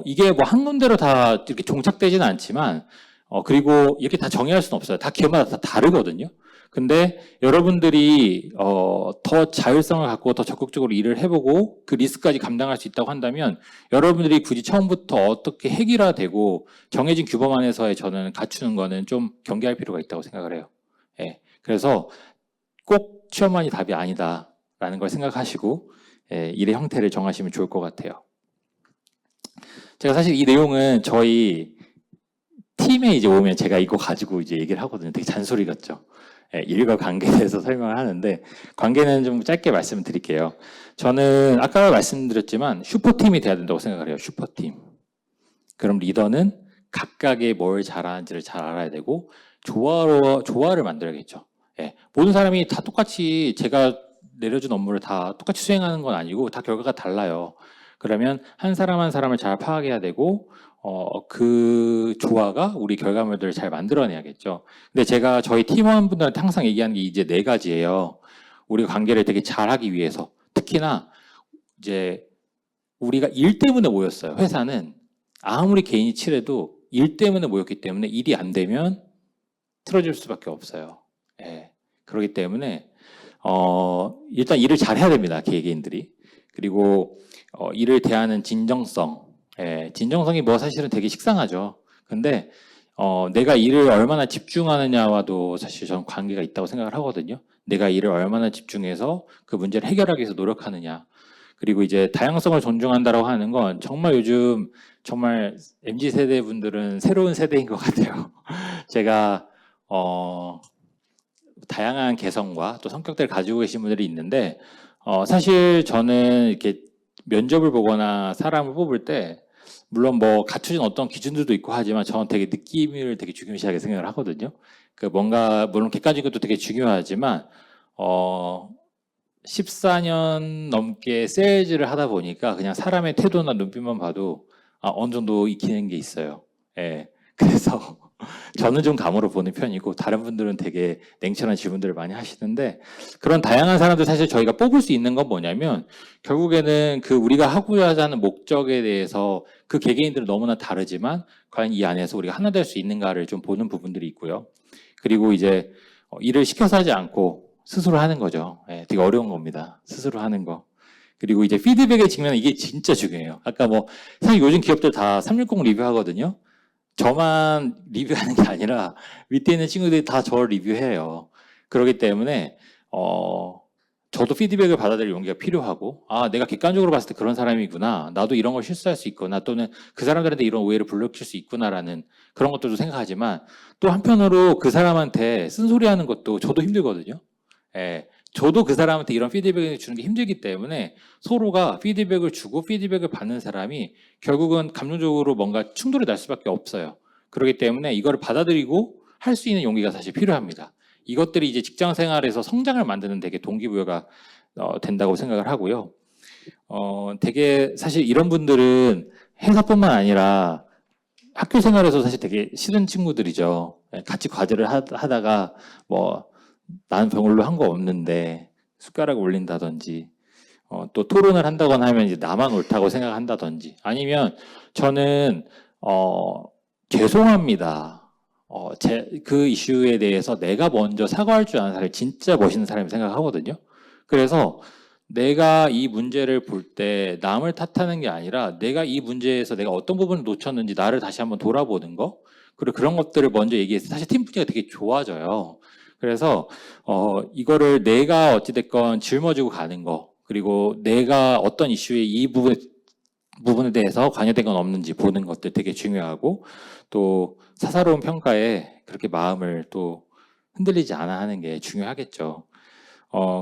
이게 뭐 한 군데로 다 이렇게 종착되지는 않지만 그리고 이렇게 다 정의할 수는 없어요. 다 기업마다 다 다르거든요. 근데 여러분들이 더 자율성을 갖고 더 적극적으로 일을 해보고 그 리스크까지 감당할 수 있다고 한다면 여러분들이 굳이 처음부터 어떻게 해결화되고 정해진 규범 안에서의 저는 갖추는 거는 좀 경계할 필요가 있다고 생각을 해요. 예. 그래서 꼭 취업만이 답이 아니다라는 걸 생각하시고 일의 형태를 정하시면 좋을 것 같아요. 제가 사실 이 내용은 저희 팀에 이제 오면 제가 이거 가지고 이제 얘기를 하거든요. 되게 잔소리 같죠. 일과 관계에 대해서 설명을 하는데 관계는 좀 짧게 말씀드릴게요. 저는 아까 말씀드렸지만 슈퍼팀이 돼야 된다고 생각을 해요. 슈퍼팀. 그럼 리더는 각각의 뭘 잘하는지를 잘 알아야 되고 조화를 만들어야겠죠. 모든 사람이 다 똑같이 제가 내려준 업무를 다 똑같이 수행하는 건 아니고 다 결과가 달라요. 그러면 한 사람 한 사람을 잘 파악해야 되고 그 조화가 우리 결과물들을 잘 만들어내야겠죠. 근데 제가 저희 팀원분들한테 항상 얘기하는 게 이제 4가지예요. 우리가 관계를 되게 잘하기 위해서. 특히나 이제 우리가 일 때문에 모였어요. 회사는 아무리 개인이 칠해도 일 때문에 모였기 때문에 일이 안 되면 틀어질 수밖에 없어요. 그렇기 때문에 일단 일을 잘 해야 됩니다. 개개인들이. 그리고 일을 대하는 진정성. 진정성이 뭐 사실은 되게 식상하죠. 근데 내가 일을 얼마나 집중하느냐와도 사실 저는 관계가 있다고 생각을 하거든요. 내가 일을 얼마나 집중해서 그 문제를 해결하기 위해서 노력하느냐. 그리고 이제 다양성을 존중한다라고 하는 건 정말 요즘 정말 MZ 세대 분들은 새로운 세대인 것 같아요. 제가 다양한 개성과 또 성격들을 가지고 계신 분들이 있는데 사실 저는 이렇게 면접을 보거나 사람을 뽑을 때 물론 뭐 갖춰진 어떤 기준들도 있고 하지만 저는 되게 느낌을 되게 중요시하게 생각을 하거든요. 그 뭔가 물론 객관적인 것도 되게 중요하지만 14년 넘게 세일즈를 하다 보니까 그냥 사람의 태도나 눈빛만 봐도 어느 정도 익히는 게 있어요. 그래서 저는 좀 감으로 보는 편이고 다른 분들은 되게 냉철한 질문들을 많이 하시는데 그런 다양한 사람들 사실 저희가 뽑을 수 있는 건 뭐냐면 결국에는 그 우리가 하고자 하는 목적에 대해서 그 개개인들은 너무나 다르지만 과연 이 안에서 우리가 하나 될 수 있는가를 좀 보는 부분들이 있고요. 그리고 이제 일을 시켜서 하지 않고 스스로 하는 거죠. 되게 어려운 겁니다. 스스로 하는 거. 그리고 이제 피드백의 측면은 이게 진짜 중요해요. 아까 뭐 사실 요즘 기업들 다 360 리뷰하거든요. 저만 리뷰하는 게 아니라 밑에 있는 친구들이 다 저를 리뷰해요. 그렇기 때문에 저도 피드백을 받아들일 용기가 필요하고 내가 객관적으로 봤을 때 그런 사람이구나. 나도 이런 걸 실수할 수 있구나. 또는 그 사람들한테 이런 오해를 불러킬 수 있구나라는 그런 것들도 생각하지만 또 한편으로 그 사람한테 쓴소리하는 것도 저도 힘들거든요. 저도 그 사람한테 이런 피드백을 주는 게 힘들기 때문에 서로가 피드백을 주고 피드백을 받는 사람이 결국은 감정적으로 뭔가 충돌이 날 수밖에 없어요. 그렇기 때문에 이거를 받아들이고 할 수 있는 용기가 사실 필요합니다. 이것들이 이제 직장 생활에서 성장을 만드는 되게 동기부여가 된다고 생각을 하고요. 되게 사실 이런 분들은 회사뿐만 아니라 학교 생활에서 사실 되게 싫은 친구들이죠. 같이 과제를 하다가 뭐 나는 병원로 한 거 없는데 숟가락 올린다든지 또 토론을 한다거나 하면 이제 나만 옳다고 생각한다든지 아니면 저는 죄송합니다. 그 이슈에 대해서 내가 먼저 사과할 줄 아는 사람이 진짜 멋있는 사람이 생각하거든요. 그래서 내가 이 문제를 볼 때 남을 탓하는 게 아니라 내가 이 문제에서 내가 어떤 부분을 놓쳤는지 나를 다시 한번 돌아보는 거 그리고 그런 것들을 먼저 얘기해서 사실 팀 분위기가 되게 좋아져요. 그래서 이거를 내가 어찌됐건 짊어지고 가는 거 그리고 내가 어떤 이슈에 이 부분에 대해서 관여된 건 없는지 보는 것들 되게 중요하고 또 사사로운 평가에 그렇게 마음을 또 흔들리지 않아 하는 게 중요하겠죠.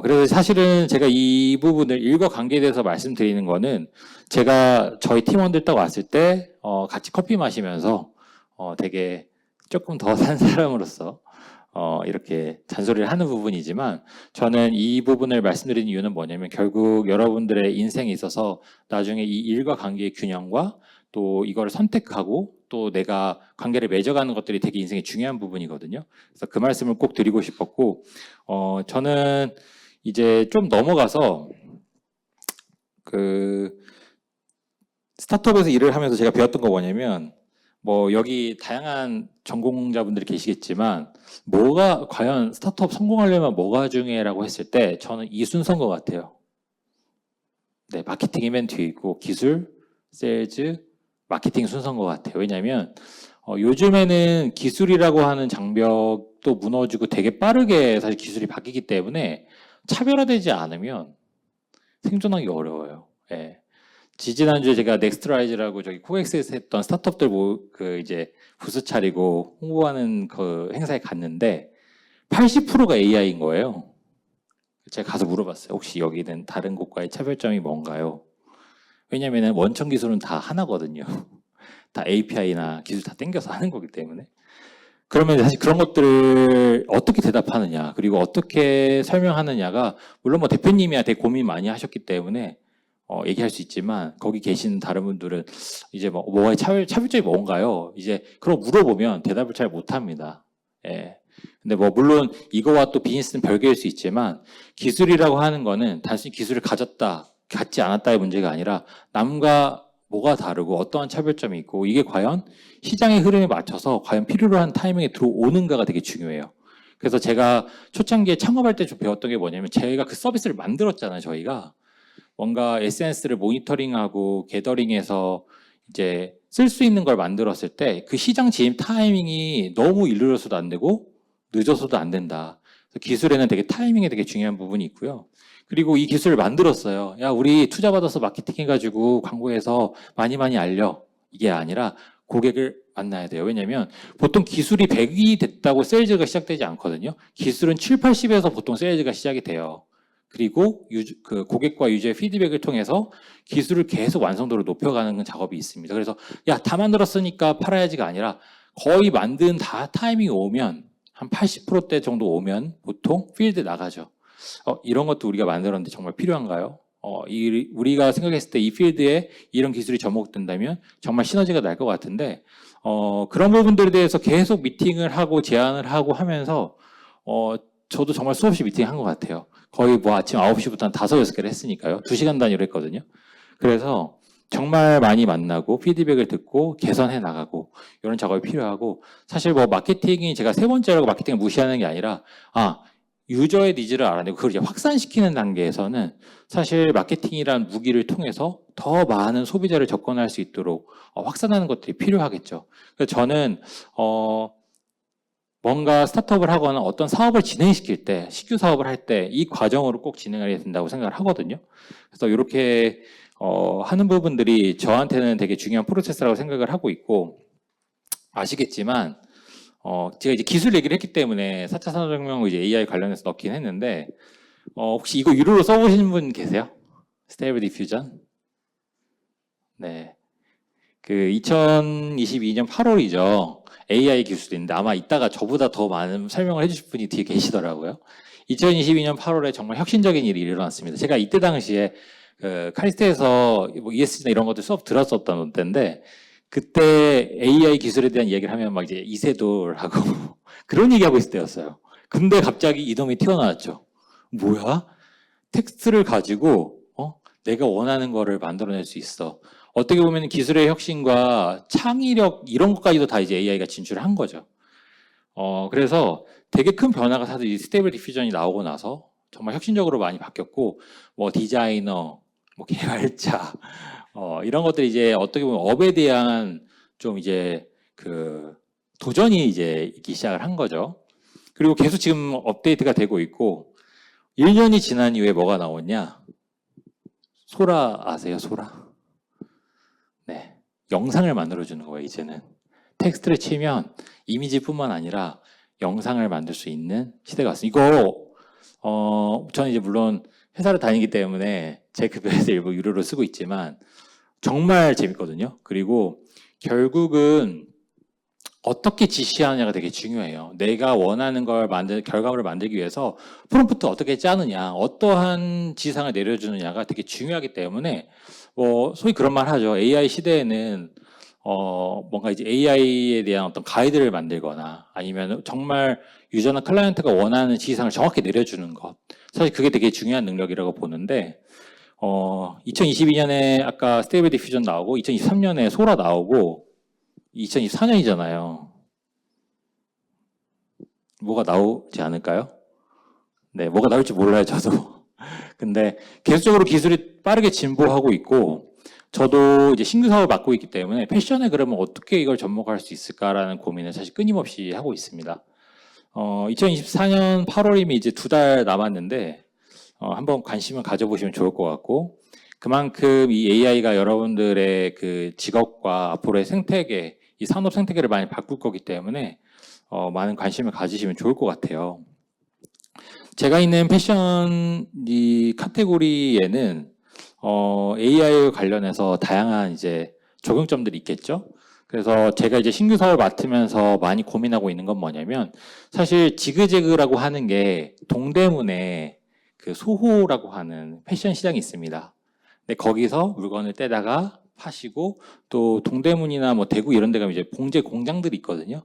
그래서 사실은 제가 이 부분을 일과 관계에 대해서 말씀드리는 거는 제가 저희 팀원들 딱 왔을 때 같이 커피 마시면서 되게 조금 더 산 사람으로서 이렇게 잔소리를 하는 부분이지만 저는 이 부분을 말씀드리는 이유는 뭐냐면 결국 여러분들의 인생에 있어서 나중에 이 일과 관계의 균형과 또 이걸 선택하고 또 내가 관계를 맺어가는 것들이 되게 인생의 중요한 부분이거든요. 그래서 그 말씀을 꼭 드리고 싶었고, 저는 이제 좀 넘어가서 그 스타트업에서 일을 하면서 제가 배웠던 거 뭐냐면, 뭐 여기 다양한 전공자분들이 계시겠지만 뭐가 과연 스타트업 성공하려면 뭐가 중요해라고 했을 때 저는 이 순서인 것 같아요. 네, 마케팅이 맨 뒤에 있고 기술, 세일즈, 마케팅 순서인 것 같아요. 왜냐하면 요즘에는 기술이라고 하는 장벽도 무너지고 되게 빠르게 사실 기술이 바뀌기 때문에 차별화되지 않으면 생존하기 어려워요. 예. 지지난주에 제가 넥스트라이즈라고 저기 코엑스에서 했던 스타트업들 그 이제 부스 차리고 홍보하는 그 행사에 갔는데 80%가 AI인 거예요. 제가 가서 물어봤어요. 혹시 여기는 다른 곳과의 차별점이 뭔가요? 왜냐면은 원천 기술은 다 하나거든요. 다 API나 기술 다 땡겨서 하는 거기 때문에. 그러면 사실 그런 것들을 어떻게 대답하느냐, 그리고 어떻게 설명하느냐가, 물론 뭐 대표님이야 되게 고민 많이 하셨기 때문에 얘기할 수 있지만, 거기 계신 다른 분들은 이제 뭐가 차별점이 뭔가요? 이제 그런 물어보면 대답을 잘 못합니다. 예. 근데 뭐 물론 이거와 또 비즈니스는 별개일 수 있지만, 기술이라고 하는 거는 단순히 기술을 가졌다, 갖지 않았다의 문제가 아니라 남과 뭐가 다르고 어떠한 차별점이 있고 이게 과연 시장의 흐름에 맞춰서 과연 필요로 한 타이밍에 들어오는가가 되게 중요해요. 그래서 제가 초창기에 창업할 때 좀 배웠던 게 뭐냐면, 저희가 그 서비스를 만들었잖아요. 저희가 뭔가 SNS를 모니터링하고 게더링해서 이제 쓸 수 있는 걸 만들었을 때 그 시장 진입 타이밍이 너무 일르러서도 안 되고 늦어서도 안 된다. 그래서 기술에는 되게 타이밍이 되게 중요한 부분이 있고요. 그리고 이 기술을 만들었어요. 야, 우리 투자 받아서 마케팅 해가지고 광고해서 많이 알려. 이게 아니라 고객을 만나야 돼요. 왜냐면 보통 기술이 100이 됐다고 세일즈가 시작되지 않거든요. 기술은 7, 80에서 보통 세일즈가 시작이 돼요. 그리고 그 고객과 유저의 피드백을 통해서 기술을 계속 완성도를 높여가는 작업이 있습니다. 그래서 야, 다 만들었으니까 팔아야지가 아니라 거의 만든 다 타이밍이 오면 한 80%대 정도 오면 보통 필드 나가죠. 이런 것도 우리가 만들었는데 정말 필요한가요? 우리가 생각했을 때 이 필드에 이런 기술이 접목된다면 정말 시너지가 날 것 같은데, 그런 부분들에 대해서 계속 미팅을 하고 제안을 하고 하면서, 저도 정말 수없이 미팅한 것 같아요. 거의 뭐 아침 9시부터 한 5, 6개를 했으니까요. 2시간 단위로 했거든요. 그래서 정말 많이 만나고 피드백을 듣고 개선해 나가고 이런 작업이 필요하고, 사실 뭐 마케팅이 제가 세 번째라고 마케팅을 무시하는 게 아니라, 유저의 니즈를 알아내고 그걸 이제 확산시키는 단계에서는 사실 마케팅이란 무기를 통해서 더 많은 소비자를 접근할 수 있도록 확산하는 것들이 필요하겠죠. 그래서 저는 뭔가 스타트업을 하거나 어떤 사업을 진행시킬 때, 신규 사업을 할 때 이 과정으로 꼭 진행해야 된다고 생각을 하거든요. 그래서 이렇게 하는 부분들이 저한테는 되게 중요한 프로세스라고 생각을 하고 있고, 아시겠지만 제가 이제 기술 얘기를 했기 때문에 4차 산업혁명을 이제 AI 관련해서 넣긴 했는데, 혹시 이거 유료로 써보신 분 계세요? 스테이블 디퓨전? 네. 그 2022년 8월이죠. AI 기술인데 아마 이따가 저보다 더 많은 설명을 해주실 분이 뒤에 계시더라고요. 2022년 8월에 정말 혁신적인 일이 일어났습니다. 제가 이때 당시에 그 카리스트에서 뭐 ESG나 이런 것들 수업 들었었던 때인데, 그때 AI 기술에 대한 얘기를 하면 막 이제 이세돌하고 그런 얘기하고 있을 때였어요. 근데 갑자기 이놈이 튀어나왔죠. 뭐야? 텍스트를 가지고 내가 원하는 거를 만들어낼 수 있어. 어떻게 보면 기술의 혁신과 창의력 이런 것까지도 다 이제 AI가 진출한 거죠. 그래서 되게 큰 변화가 사실 이 스테이블 디퓨전이 나오고 나서 정말 혁신적으로 많이 바뀌었고, 뭐 디자이너, 뭐 개발자, 이런 것들이 이제 어떻게 보면 업에 대한 좀 이제 그 도전이 이제 있기 시작을 한 거죠. 그리고 계속 지금 업데이트가 되고 있고, 1년이 지난 이후에 뭐가 나오냐? 소라 아세요? 소라? 네. 영상을 만들어주는 거예요, 이제는. 텍스트를 치면 이미지뿐만 아니라 영상을 만들 수 있는 시대가 왔습니다. 이거, 저는 이제 물론 회사를 다니기 때문에 제 급여에서 일부 유료로 쓰고 있지만 정말 재밌거든요. 그리고 결국은 어떻게 지시하느냐가 되게 중요해요. 내가 원하는 걸 결과물을 만들기 위해서 프롬프트 어떻게 짜느냐, 어떠한 지상을 내려주느냐가 되게 중요하기 때문에, 소위 그런 말 하죠. AI 시대에는 뭔가 이제 AI에 대한 어떤 가이드를 만들거나 아니면 정말 유저나 클라이언트가 원하는 지시사항을 정확히 내려주는 것. 사실 그게 되게 중요한 능력이라고 보는데, 2022년에 아까 스테이블 디퓨전 나오고, 2023년에 소라 나오고, 2024년이잖아요. 뭐가 나오지 않을까요? 네, 뭐가 나올지 몰라요, 저도. 근데 계속적으로 기술이 빠르게 진보하고 있고, 저도 이제 신규 사업을 맡고 있기 때문에 패션에 그러면 어떻게 이걸 접목할 수 있을까라는 고민을 사실 끊임없이 하고 있습니다. 2024년 8월이면 이제 2달 남았는데, 한번 관심을 가져보시면 좋을 것 같고, 그만큼 이 AI가 여러분들의 그 직업과 앞으로의 생태계, 이 산업 생태계를 많이 바꿀 거기 때문에, 많은 관심을 가지시면 좋을 것 같아요. 제가 있는 패션 이 카테고리에는 AI 관련해서 다양한 이제 적용점들이 있겠죠. 그래서 제가 이제 신규 사업을 맡으면서 많이 고민하고 있는 건 뭐냐면 사실 지그재그라고 하는 게 동대문에 그 소호라고 하는 패션 시장이 있습니다. 근데 거기서 물건을 떼다가 파시고 또 동대문이나 뭐 대구 이런 데 가면 이제 봉제 공장들이 있거든요.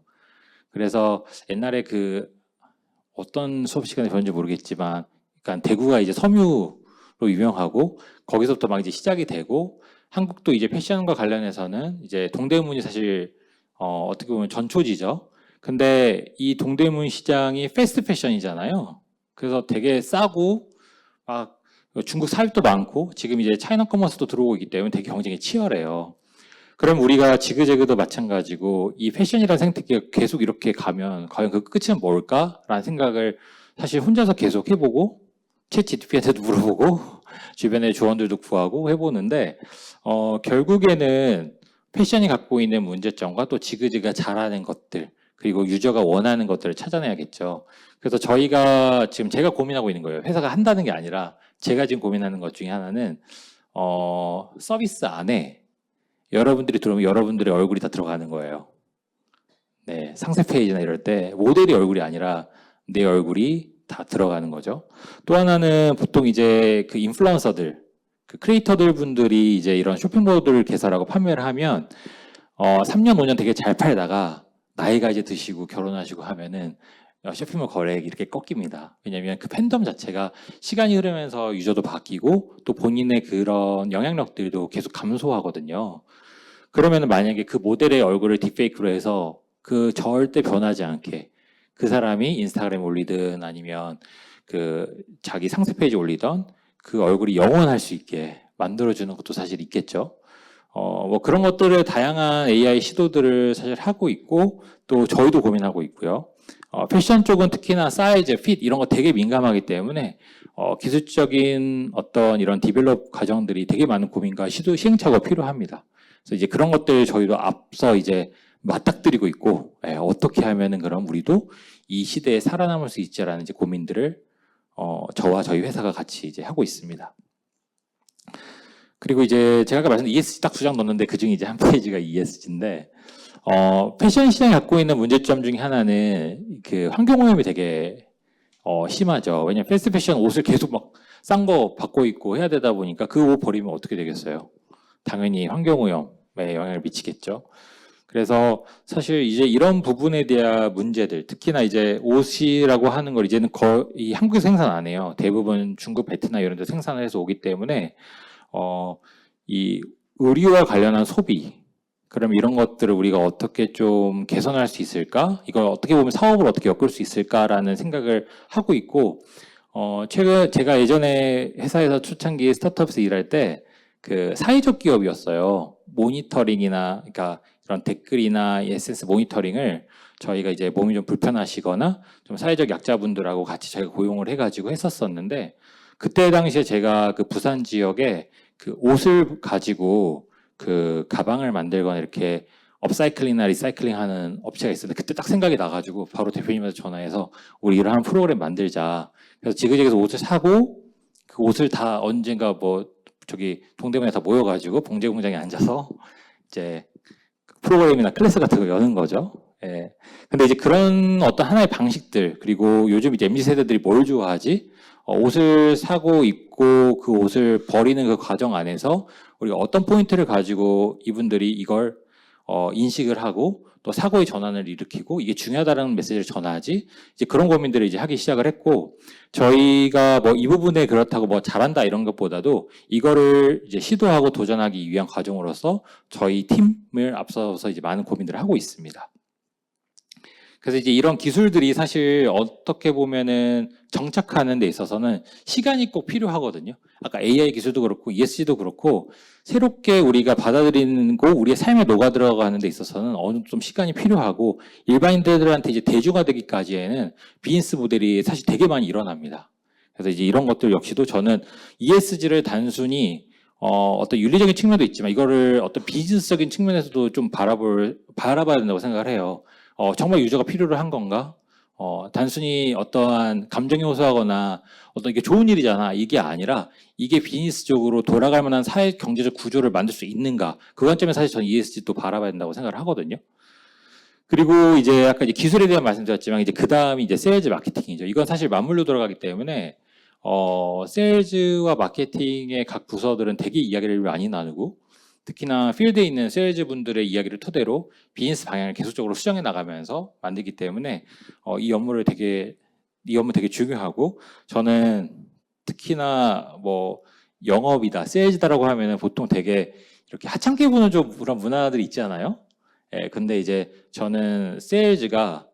그래서 옛날에 그 어떤 수업 시간에 배웠는지 모르겠지만, 그러니까 대구가 이제 섬유로 유명하고 거기서부터 막 이제 시작이 되고 한국도 이제 패션과 관련해서는 이제 동대문이 사실 어떻게 보면 전초지죠. 근데 이 동대문 시장이 패스트 패션이잖아요. 그래서 되게 싸고 막 중국 사입도 많고 지금 이제 차이나 커머스도 들어오고 있기 때문에 되게 경쟁이 치열해요. 그럼 우리가 지그재그도 마찬가지고 이 패션이라는 생태계가 계속 이렇게 가면 과연 그 끝은 뭘까라는 생각을 사실 혼자서 계속 해보고 챗 GPT한테도 물어보고 주변의 조언들도 구하고 해보는데 결국에는 패션이 갖고 있는 문제점과 또 지그재그가 잘하는 것들 그리고 유저가 원하는 것들을 찾아내야겠죠. 그래서 저희가 지금 제가 고민하고 있는 거예요. 회사가 한다는 게 아니라 제가 지금 고민하는 것 중에 하나는 서비스 안에 여러분들이 들어오면 여러분들의 얼굴이 다 들어가는 거예요. 네, 상세 페이지나 이럴 때 모델이 얼굴이 아니라 내 얼굴이 다 들어가는 거죠. 또 하나는 보통 이제 그 인플루언서들, 그 크리에이터들 분들이 이제 이런 쇼핑몰들을 개설하고 판매를 하면 3년, 5년 되게 잘 팔다가 나이가 이제 드시고 결혼하시고 하면은 쇼핑몰 거래액이 이렇게 꺾입니다. 왜냐하면 그 팬덤 자체가 시간이 흐르면서 유저도 바뀌고 또 본인의 그런 영향력들도 계속 감소하거든요. 그러면 만약에 그 모델의 얼굴을 딥페이크로 해서 그 절대 변하지 않게 그 사람이 인스타그램 올리든 아니면 그 자기 상세 페이지 올리던 그 얼굴이 영원할 수 있게 만들어주는 것도 사실 있겠죠. 뭐 그런 것들을 다양한 AI 시도들을 사실 하고 있고 또 저희도 고민하고 있고요. 패션 쪽은 특히나 사이즈, 핏 이런 거 되게 민감하기 때문에 기술적인 어떤 이런 디벨롭 과정들이 되게 많은 고민과 시행착오가 필요합니다. 그래서 이제 그런 것들 저희도 앞서 이제 맞닥뜨리고 있고 어떻게 하면은 그럼 우리도 이 시대에 살아남을 수 있지라는 이제 고민들을 저와 저희 회사가 같이 이제 하고 있습니다. 그리고 이제 제가 아까 말씀드린 ESG 딱 2장 넣었는데 그중에 이제 한 페이지가 ESG인데 패션 시장이 갖고 있는 문제점 중에 하나는 그 환경오염이 되게 심하죠. 왜냐면 패스트 패션 옷을 계속 막 싼 거 받고 있고 해야 되다 보니까 그 옷 버리면 어떻게 되겠어요? 당연히 환경오염에 영향을 미치겠죠. 그래서 사실 이제 이런 부분에 대한 문제들, 특히나 이제 옷이라고 하는 걸 이제는 거의 한국에서 생산 안 해요. 대부분 중국, 베트남 이런 데 생산을 해서 오기 때문에 이 의류와 관련한 소비, 그럼 이런 것들을 우리가 어떻게 좀 개선할 수 있을까? 이걸 어떻게 보면 사업을 어떻게 엮을 수 있을까라는 생각을 하고 있고, 최근 제가 예전에 회사에서 초창기 스타트업에서 일할 때 그 사회적 기업이었어요. 모니터링이나, 그러니까 이런 댓글이나 에센스 모니터링을 저희가 이제 몸이 좀 불편하시거나 좀 사회적 약자분들하고 같이 저희가 고용을 해가지고 했었었는데, 그때 당시에 제가 그 부산 지역에 그 옷을 가지고 그 가방을 만들거나 이렇게 업사이클링이나 리사이클링 하는 업체가 있었는데 그때 딱 생각이 나가지고 바로 대표님한테 전화해서 우리 이러한 프로그램 만들자. 그래서 지그재그에서 옷을 사고 그 옷을 다 언젠가 뭐 저기 동대문에 다 모여가지고 봉제 공장에 앉아서 이제 프로그램이나 클래스 같은 거 여는 거죠. 예. 근데 이제 그런 어떤 하나의 방식들 그리고 요즘 이제 MZ 세대들이 뭘 좋아하지? 옷을 사고 입고 그 옷을 버리는 그 과정 안에서 우리가 어떤 포인트를 가지고 이분들이 이걸 인식을 하고 또 사고의 전환을 일으키고 이게 중요하다는 메시지를 전하지 이제 그런 고민들을 이제 하기 시작을 했고 저희가 뭐 이 부분에 그렇다고 뭐 잘한다 이런 것보다도 이거를 이제 시도하고 도전하기 위한 과정으로서 저희 팀을 앞서서 이제 많은 고민들을 하고 있습니다. 그래서 이제 이런 기술들이 사실 어떻게 보면은 정착하는 데 있어서는 시간이 꼭 필요하거든요. 아까 AI 기술도 그렇고 ESG도 그렇고 새롭게 우리가 받아들이고 우리의 삶에 녹아 들어가는 데 있어서는 어느 정도 좀 시간이 필요하고 일반인들한테 이제 대중화되기까지에는 비즈니스 모델이 사실 되게 많이 일어납니다. 그래서 이제 이런 것들 역시도 저는 ESG를 단순히 어떤 윤리적인 측면도 있지만 이거를 어떤 비즈니스적인 측면에서도 좀 바라봐야 된다고 생각을 해요. 정말 유저가 필요로 한 건가? 단순히 어떠한 감정 요소하거나 어떤 이게 좋은 일이잖아. 이게 아니라 이게 비즈니스적으로 돌아갈 만한 사회 경제적 구조를 만들 수 있는가? 그 관점에서 사실 저는 ESG도 바라봐야 된다고 생각을 하거든요. 그리고 이제 아까 이제 기술에 대한 말씀드렸지만 이제 그 다음이 이제 세일즈 마케팅이죠. 이건 사실 맞물려 돌아가기 때문에 세일즈와 마케팅의 각 부서들은 되게 이야기를 많이 나누고 특히나 필드에 있는 세일즈 분들의 이야기를 토대로 비즈니스 방향을 계속적으로 수정해 나가면서 만들기 때문에 이 업무 되게 중요하고 저는 특히나 뭐 영업이다, 세일즈다라고 하면은 보통 되게 이렇게 하찮게 보는 좀 그런 문화들이 있잖아요. 예, 근데 이제 저는 세일즈가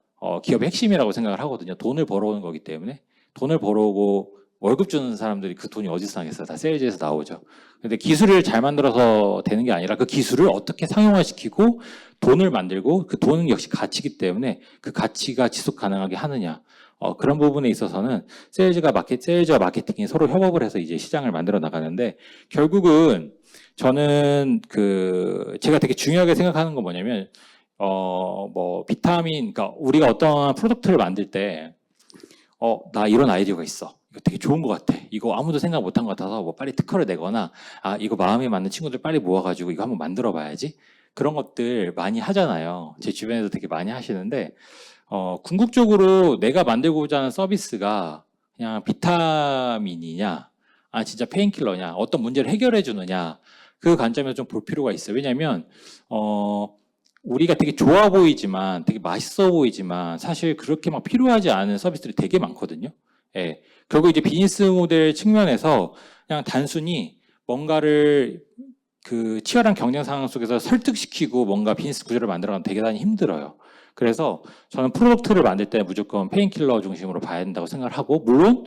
기업의 핵심이라고 생각을 하거든요. 돈을 벌어오는 거기 때문에 돈을 벌어오고 월급 주는 사람들이 그 돈이 어디서 나겠어요? 다 세일즈에서 나오죠. 근데 기술을 잘 만들어서 되는 게 아니라 그 기술을 어떻게 상용화시키고 돈을 만들고 그 돈은 역시 가치이기 때문에 그 가치가 지속 가능하게 하느냐. 그런 부분에 있어서는 세일즈와 마케팅이 서로 협업을 해서 이제 시장을 만들어 나가는데 결국은 저는 제가 되게 중요하게 생각하는 건 뭐냐면 뭐 비타민, 그러니까 우리가 어떤 프로덕트를 만들 때 나 이런 아이디어가 있어. 이거 되게 좋은 것 같아. 이거 아무도 생각 못한 것 같아서 뭐 빨리 특허를 내거나 이거 마음에 맞는 친구들 빨리 모아가지고 이거 한번 만들어 봐야지. 그런 것들 많이 하잖아요. 제 주변에서 되게 많이 하시는데 궁극적으로 내가 만들고자 하는 서비스가 그냥 비타민이냐, 진짜 페인킬러냐, 어떤 문제를 해결해 주느냐 그 관점에서 좀 볼 필요가 있어요. 왜냐하면 우리가 되게 좋아 보이지만 되게 맛있어 보이지만 사실 그렇게 막 필요하지 않은 서비스들이 되게 많거든요. 예. 결국 이제 비즈니스 모델 측면에서 그냥 단순히 뭔가를 치열한 경쟁 상황 속에서 설득시키고 뭔가 비즈니스 구조를 만들어가면 되게 대단히 힘들어요. 그래서 저는 프로덕트를 만들 때 무조건 페인킬러 중심으로 봐야 된다고 생각을 하고 물론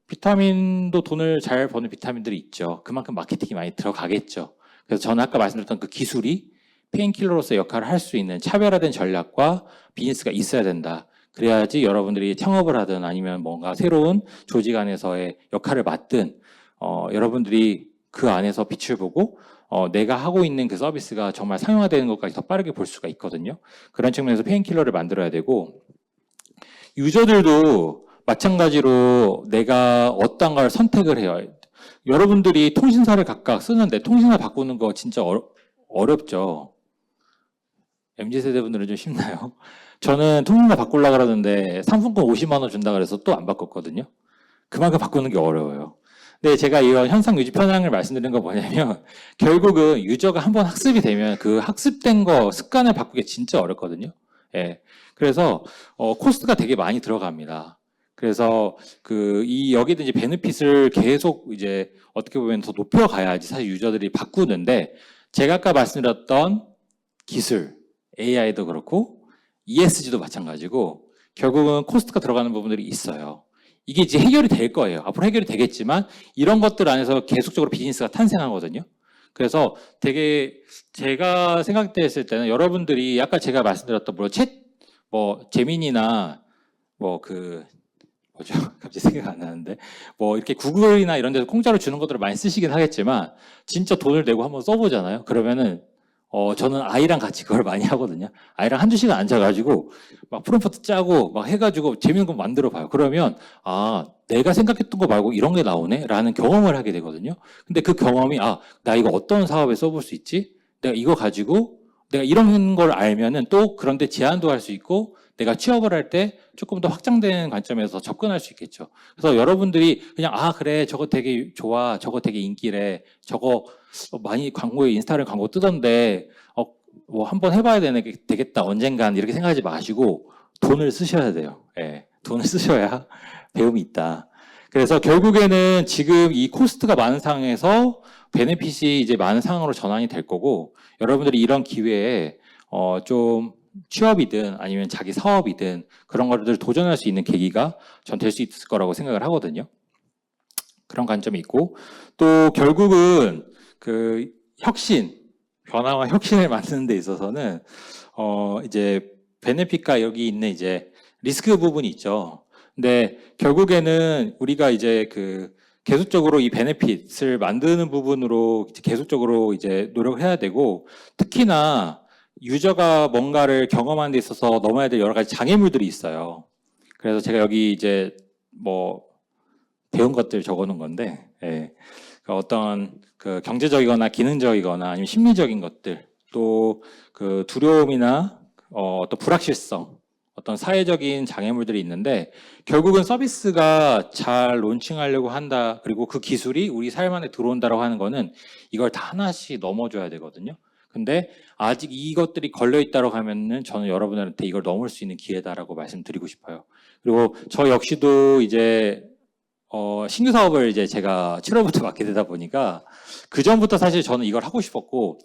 비타민도 돈을 잘 버는 비타민들이 있죠. 그만큼 마케팅이 많이 들어가겠죠. 그래서 저는 아까 말씀드렸던 그 기술이 페인킬러로서 역할을 할 수 있는 차별화된 전략과 비즈니스가 있어야 된다. 그래야지 여러분들이 창업을 하든 아니면 뭔가 새로운 조직 안에서의 역할을 맡든 여러분들이 그 안에서 빛을 보고 내가 하고 있는 그 서비스가 정말 상용화되는 것까지 더 빠르게 볼 수가 있거든요. 그런 측면에서 페인킬러를 만들어야 되고 유저들도 마찬가지로 내가 어떤 걸 선택을 해요. 여러분들이 통신사를 각각 쓰는데 통신사 바꾸는 거 진짜 어렵죠. MZ세대 분들은 좀 쉽나요? 저는 통신사 바꾸려고 그러는데 상품권 50만 원 준다 그래서 또 안 바꿨거든요. 그만큼 바꾸는 게 어려워요. 근데 제가 이런 현상 유지 편향을 말씀드린 거 뭐냐면 결국은 유저가 한번 학습이 되면 그 학습된 거 습관을 바꾸기 진짜 어렵거든요. 예. 그래서 코스트가 되게 많이 들어갑니다. 그래서 여기도 이제 베네핏을 계속 이제 어떻게 보면 더 높여가야지 사실 유저들이 바꾸는데 제가 아까 말씀드렸던 기술, AI도 그렇고 ESG도 마찬가지고 결국은 코스트가 들어가는 부분들이 있어요. 이게 이제 해결이 될 거예요. 앞으로 해결이 되겠지만 이런 것들 안에서 계속적으로 비즈니스가 탄생하거든요. 그래서 되게 제가 생각했을 때는 여러분들이 아까 제가 말씀드렸던 제민이나 뭐죠? 갑자기 생각 안 나는데 이렇게 구글이나 이런 데서 공짜로 주는 것들을 많이 쓰시긴 하겠지만 진짜 돈을 내고 한번 써보잖아요. 그러면은 저는 아이랑 같이 그걸 많이 하거든요. 아이랑 한두 시간 앉아가지고 막 프롬프트 짜고 막 해가지고 재밌는 거 만들어 봐요. 그러면 내가 생각했던 거 말고 이런 게 나오네? 라는 경험을 하게 되거든요. 근데 그 경험이 나 이거 어떤 사업에 써볼 수 있지? 내가 이거 가지고 내가 이런 걸 알면은 또 그런데 제안도 할 수 있고 내가 취업을 할 때 조금 더 확장된 관점에서 접근할 수 있겠죠. 그래서 여러분들이 그냥 그래 저거 되게 좋아 저거 되게 인기래 저거 많이 인스타그램 광고 뜨던데 뭐 한번 해봐야 되겠다 언젠간 이렇게 생각하지 마시고 돈을 쓰셔야 돼요. 예, 돈을 쓰셔야 배움이 있다. 그래서 결국에는 지금 이 코스트가 많은 상황에서 베네핏이 이제 많은 상황으로 전환이 될 거고, 여러분들이 이런 기회에 좀 취업이든 아니면 자기 사업이든 그런 것들 도전할 수 있는 계기가 전 될 수 있을 거라고 생각을 하거든요. 그런 관점이 있고, 또 결국은 그 변화와 혁신을 만드는 데 있어서는 이제 베네핏과 여기 있는 이제 리스크 부분이 있죠. 근데 결국에는 우리가 이제 그 계속적으로 이 베네핏을 만드는 부분으로 계속적으로 이제 노력을 해야 되고, 특히나 유저가 뭔가를 경험하는 데 있어서 넘어야 될 여러 가지 장애물들이 있어요. 그래서 제가 여기 이제 뭐 배운 것들 적어놓은 건데, 예. 그 어떤 그 경제적이거나 기능적이거나 아니면 심리적인 것들, 또 그 두려움이나 어떤 불확실성, 어떤 사회적인 장애물들이 있는데, 결국은 서비스가 잘 론칭하려고 한다, 그리고 그 기술이 우리 삶 안에 들어온다라고 하는 거는 이걸 다 하나씩 넘어줘야 되거든요. 근데 아직 이것들이 걸려있다고 하면은 저는 여러분들한테 이걸 넘을 수 있는 기회다라고 말씀드리고 싶어요. 그리고 저 역시도 이제 신규 사업을 이제 제가 7월부터 맡게 되다 보니까 그 전부터 사실 저는 이걸 하고 싶었고,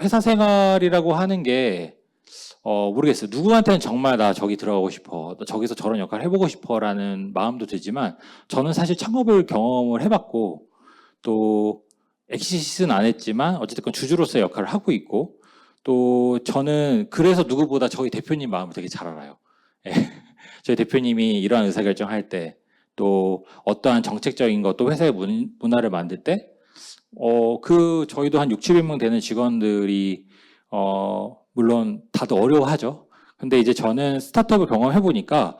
회사 생활이라고 하는 게 모르겠어요. 누구한테는 정말 나 저기 들어가고 싶어, 나 저기서 저런 역할을 해보고 싶어라는 마음도 들지만, 저는 사실 창업을 경험을 해봤고, 또 엑시스는 안 했지만 어쨌든 주주로서의 역할을 하고 있고, 또 저는 그래서 누구보다 저희 대표님 마음을 되게 잘 알아요. 예. 저희 대표님이 이러한 의사결정할 때, 또 어떠한 정책적인 것, 또 회사의 문화를 만들 때, 저희도 한 6, 700명 되는 직원들이 물론 다들 어려워하죠. 근데 이제 저는 스타트업을 경험해 보니까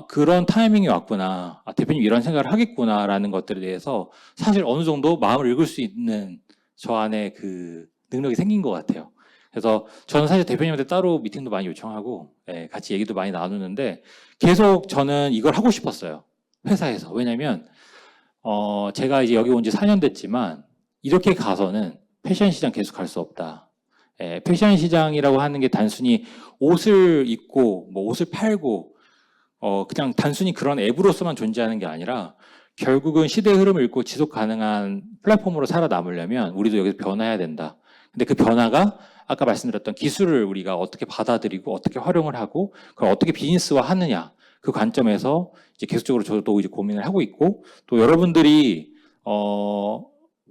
그런 타이밍이 왔구나, 대표님 이런 생각을 하겠구나라는 것들에 대해서 사실 어느 정도 마음을 읽을 수 있는 저 안에 그 능력이 생긴 것 같아요. 그래서 저는 사실 대표님한테 따로 미팅도 많이 요청하고, 같이 얘기도 많이 나누는데, 계속 저는 이걸 하고 싶었어요, 회사에서. 왜냐면 제가 이제 여기 온 지 4년 됐지만 이렇게 가서는 패션 시장 계속 갈 수 없다. 패션 시장이라고 하는 게 단순히 옷을 입고 뭐 옷을 팔고 그냥 단순히 그런 앱으로서만 존재하는 게 아니라, 결국은 시대의 흐름을 읽고 지속 가능한 플랫폼으로 살아남으려면 우리도 여기서 변화해야 된다. 근데 그 변화가 아까 말씀드렸던 기술을 우리가 어떻게 받아들이고 어떻게 활용을 하고 그걸 어떻게 비즈니스화 하느냐, 그 관점에서 이제 계속적으로 저도 이제 고민을 하고 있고, 또 여러분들이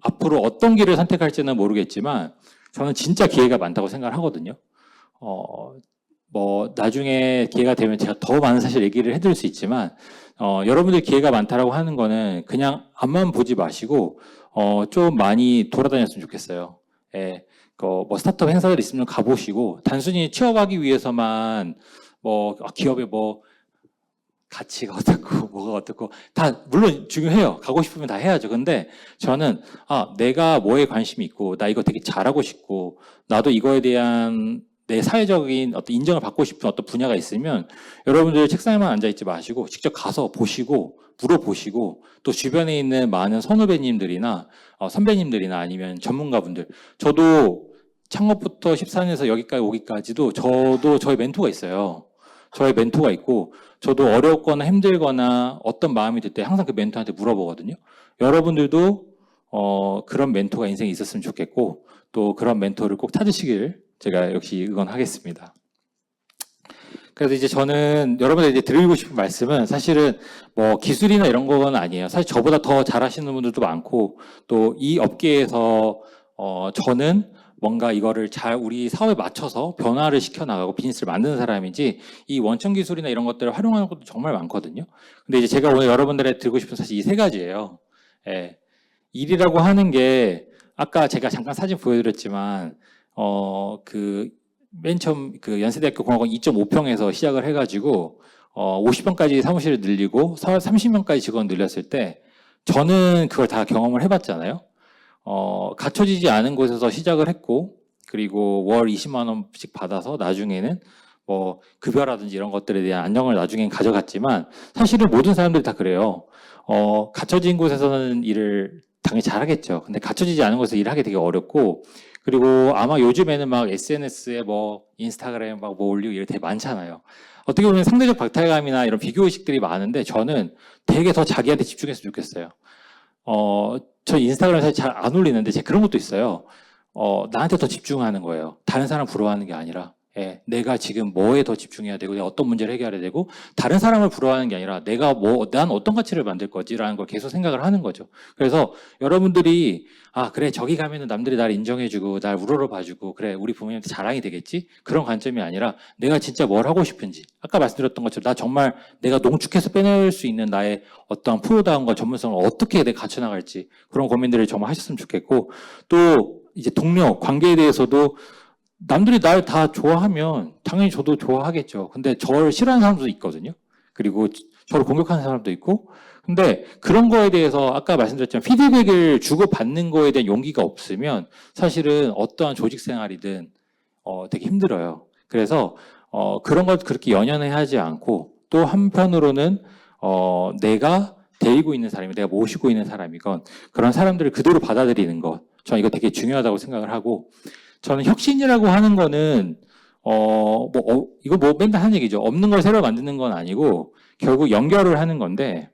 앞으로 어떤 길을 선택할지는 모르겠지만 저는 진짜 기회가 많다고 생각을 하거든요. 뭐 나중에 기회가 되면 제가 더 많은 사실 얘기를 해드릴 수 있지만, 여러분들 기회가 많다라고 하는 거는 그냥 앞만 보지 마시고 좀 많이 돌아다녔으면 좋겠어요. 뭐 스타트업 행사들 있으면 가보시고, 단순히 취업하기 위해서만 뭐 기업에 뭐 가치가 어떻고 뭐가 어떻고 다 물론 중요해요. 가고 싶으면 다 해야죠. 근데 저는 내가 뭐에 관심이 있고 나 이거 되게 잘하고 싶고 나도 이거에 대한 내 사회적인 어떤 인정을 받고 싶은 어떤 분야가 있으면, 여러분들 책상에만 앉아있지 마시고 직접 가서 보시고 물어보시고, 또 주변에 있는 많은 선후배님들이나 선배님들이나 아니면 전문가분들, 저도 창업부터 14년에서 여기까지 오기까지도 저도 저희 멘토가 있어요. 저의 멘토가 있고, 저도 어렵거나 힘들거나 어떤 마음이 들 때 항상 그 멘토한테 물어보거든요. 여러분들도 그런 멘토가 인생에 있었으면 좋겠고, 또 그런 멘토를 꼭 찾으시길 제가 역시 응원하겠습니다. 그래서 이제 저는 여러분들 이제 드리고 싶은 말씀은 사실은 뭐 기술이나 이런 건 아니에요. 사실 저보다 더 잘하시는 분들도 많고, 또 이 업계에서 저는 뭔가 이거를 잘 우리 사회에 맞춰서 변화를 시켜나가고 비즈니스를 만드는 사람이지, 이 원천 기술이나 이런 것들을 활용하는 것도 정말 많거든요. 근데 이제 제가 오늘 여러분들에 드리고 싶은 사실 이 세 가지예요. 일이라고 하는 게 아까 제가 잠깐 사진 보여드렸지만 맨 처음 그 연세대학교 공학원 2.5평에서 시작을 해가지고 50평까지 사무실을 늘리고 30명까지 직원 늘렸을 때, 저는 그걸 다 경험을 해봤잖아요. 갖춰지지 않은 곳에서 시작을 했고, 그리고 월 20만 원씩 받아서 나중에는 뭐 급여라든지 이런 것들에 대한 안정을 나중엔 가져갔지만, 사실은 모든 사람들이 다 그래요. 갖춰진 곳에서는 일을 당연히 잘하겠죠. 근데 갖춰지지 않은 곳에서 일을 하기 되게 어렵고, 그리고 아마 요즘에는 막 SNS에 뭐 인스타그램 막 뭐 올리고 이런 되게 많잖아요. 어떻게 보면 상대적 박탈감이나 이런 비교의식들이 많은데 저는 되게 더 자기한테 집중했으면 좋겠어요. 저 인스타그램 사실 잘 안 올리는데 제가 그런 것도 있어요. 나한테 더 집중하는 거예요. 다른 사람 부러워하는 게 아니라. 예, 내가 지금 뭐에 더 집중해야 되고, 내가 어떤 문제를 해결해야 되고, 다른 사람을 부러워하는 게 아니라 난 어떤 가치를 만들 거지라는 걸 계속 생각을 하는 거죠. 그래서 여러분들이, 아, 그래, 저기 가면은 남들이 날 인정해주고, 날 우러러 봐주고, 그래, 우리 부모님한테 자랑이 되겠지? 그런 관점이 아니라 내가 진짜 뭘 하고 싶은지. 아까 말씀드렸던 것처럼 나 정말 내가 농축해서 빼낼 수 있는 나의 어떤 프로다움과 전문성을 어떻게 내가 갖춰나갈지 그런 고민들을 정말 하셨으면 좋겠고, 또 이제 동료, 관계에 대해서도 남들이 날 다 좋아하면 당연히 저도 좋아하겠죠. 근데 저를 싫어하는 사람도 있거든요. 그리고 저를 공격하는 사람도 있고. 근데 그런 거에 대해서 아까 말씀드렸지만 피드백을 주고받는 거에 대한 용기가 없으면 사실은 어떠한 조직 생활이든 되게 힘들어요. 그래서 그런 걸 그렇게 연연해 하지 않고 또 한편으로는 내가 데리고 있는 사람이 내가 모시고 있는 사람이건 그런 사람들을 그대로 받아들이는 것. 저는 이거 되게 중요하다고 생각을 하고 저는 혁신이라고 하는 거는 이거 뭐 맨날 하는 얘기죠. 없는 걸 새로 만드는 건 아니고 결국 연결을 하는 건데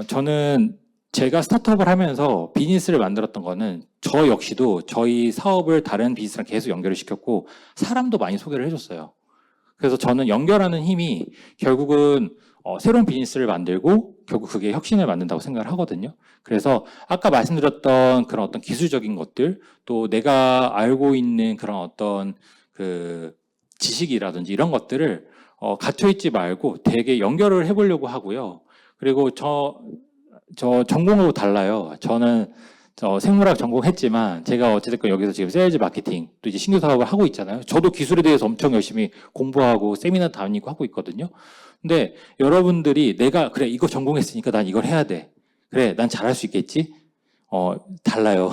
저는 제가 스타트업을 하면서 비즈니스를 만들었던 거는 저 역시도 저희 사업을 다른 비즈니스랑 계속 연결을 시켰고 사람도 많이 소개를 해줬어요. 그래서 저는 연결하는 힘이 결국은 새로운 비즈니스를 만들고 결국 그게 혁신을 만든다고 생각을 하거든요. 그래서 아까 말씀드렸던 그런 어떤 기술적인 것들 또 내가 알고 있는 그런 어떤 그 지식이라든지 이런 것들을 갇혀있지 말고 되게 연결을 해보려고 하고요. 그리고 저 전공하고 달라요. 저는 생물학 전공했지만 제가 어쨌든 여기서 지금 세일즈 마케팅 또 이제 신규 사업을 하고 있잖아요. 저도 기술에 대해서 엄청 열심히 공부하고 세미나 다니고 하고 있거든요. 근데 여러분들이 내가 그래 이거 전공했으니까 난 이걸 해야 돼. 그래 난 잘할 수 있겠지? 달라요.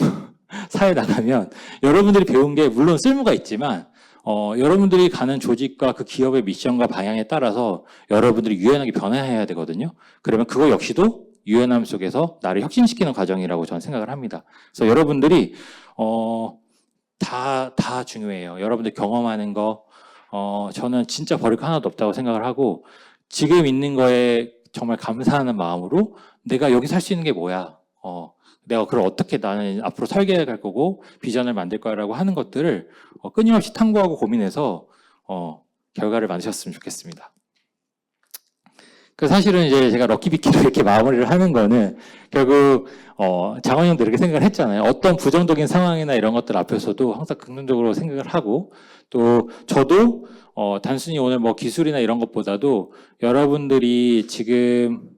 사회 나가면 여러분들이 배운 게 물론 쓸모가 있지만 여러분들이 가는 조직과 그 기업의 미션과 방향에 따라서 여러분들이 유연하게 변화해야 되거든요. 그러면 그거 역시도 유연함 속에서 나를 혁신시키는 과정이라고 저는 생각을 합니다. 그래서 여러분들이 다 중요해요. 여러분들 경험하는 거 저는 진짜 버릴 거 하나도 없다고 생각을 하고 지금 있는 거에 정말 감사하는 마음으로 내가 여기 살 수 있는 게 뭐야? 내가 그걸 어떻게 나는 앞으로 살게 갈 거고 비전을 만들 거라고 하는 것들을 끊임없이 탐구하고 고민해서 결과를 만드셨으면 좋겠습니다. 그 사실은 이제 제가 럭키비키로 이렇게 마무리를 하는 거는 결국 장원 형도 이렇게 생각을 했잖아요. 어떤 부정적인 상황이나 이런 것들 앞에서도 항상 긍정적으로 생각을 하고 또 저도 단순히 오늘 뭐 기술이나 이런 것보다도 여러분들이 지금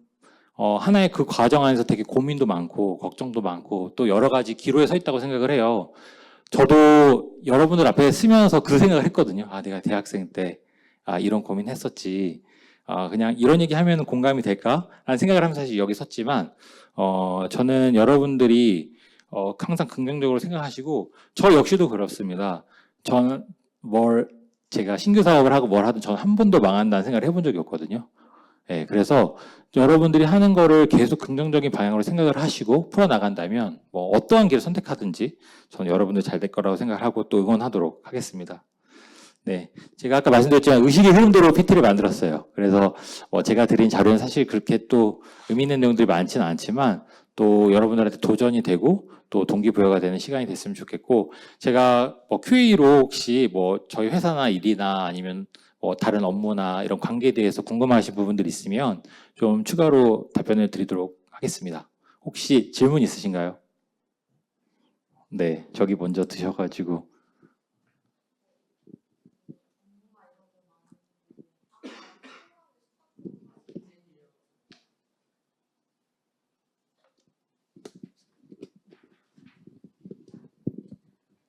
하나의 그 과정 안에서 되게 고민도 많고 걱정도 많고 또 여러 가지 기로에 서 있다고 생각을 해요. 저도 여러분들 앞에 쓰면서 그 생각을 했거든요. 아, 내가 대학생 때 이런 고민했었지. 그냥 이런 얘기 하면 공감이 될까? 라는 생각을 하면서 사실 여기 섰지만, 저는 여러분들이, 항상 긍정적으로 생각하시고, 저 역시도 그렇습니다. 저는 제가 신규 사업을 하고 뭘 하든 저는 한 번도 망한다는 생각을 해본 적이 없거든요. 예, 그래서 여러분들이 하는 거를 계속 긍정적인 방향으로 생각을 하시고 풀어나간다면, 뭐 어떠한 길을 선택하든지 저는 여러분들 잘 될 거라고 생각하고 또 응원하도록 하겠습니다. 네, 제가 아까 말씀드렸지만 의식의 흐름대로 PT를 만들었어요. 그래서 제가 드린 자료는 사실 그렇게 또 의미 있는 내용들이 많지는 않지만 또 여러분들한테 도전이 되고 또 동기부여가 되는 시간이 됐으면 좋겠고 제가 QA로 혹시 저희 회사나 일이나 아니면 다른 업무나 이런 관계에 대해서 궁금하신 부분들 있으면 좀 추가로 답변을 드리도록 하겠습니다. 혹시 질문 있으신가요? 네, 저기 먼저 드셔가지고.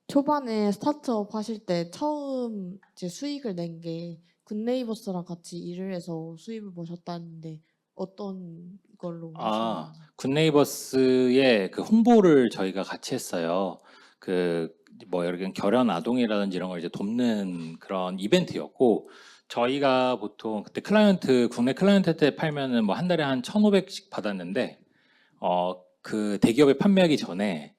초반에 스타트업 하실 때 처음 이제 수익을 낸 게 굿네이버스랑 같이 일을 해서 수입을 보셨다는데 어떤 걸로 하셨는지. 굿네이버스의 그 홍보를 저희가 같이 했어요. 이렇게 결연 아동이라든지 이런 걸 이제 돕는 그런 이벤트였고, 저희가 보통 그때 국내 클라이언트한테 팔면은 뭐 한 달에 한 1,500씩 받았는데, 그 대기업에 판매하기 전에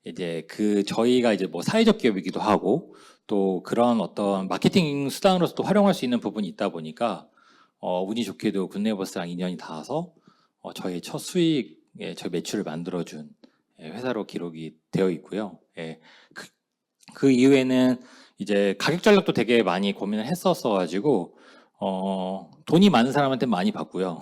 이제 저희가 이제 뭐 사회적 기업이기도 하고 또 그런 어떤 마케팅 수단으로서도 활용할 수 있는 부분이 있다 보니까 운이 좋게도 굿네이버스랑 인연이 닿아서 저희 첫 수익의 저희 매출을 만들어준 회사로 기록이 되어 있고요. 예, 그 이후에는 이제 가격 전략도 되게 많이 고민을 했었어가지고 돈이 많은 사람한테 많이 받고요.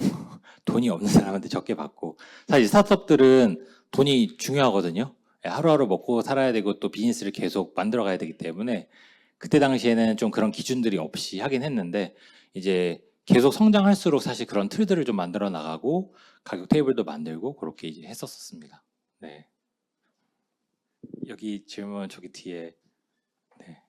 돈이 없는 사람한테 적게 받고. 사실 스타트업들은 돈이 중요하거든요. 예, 하루하루 먹고 살아야 되고 또 비즈니스를 계속 만들어 가야 되기 때문에 그때 당시에는 좀 그런 기준들이 없이 하긴 했는데 이제 계속 성장할수록 사실 그런 틀들을 좀 만들어 나가고 가격 테이블도 만들고 그렇게 이제 했었습니다. 네. 여기 질문 저기 뒤에. 네.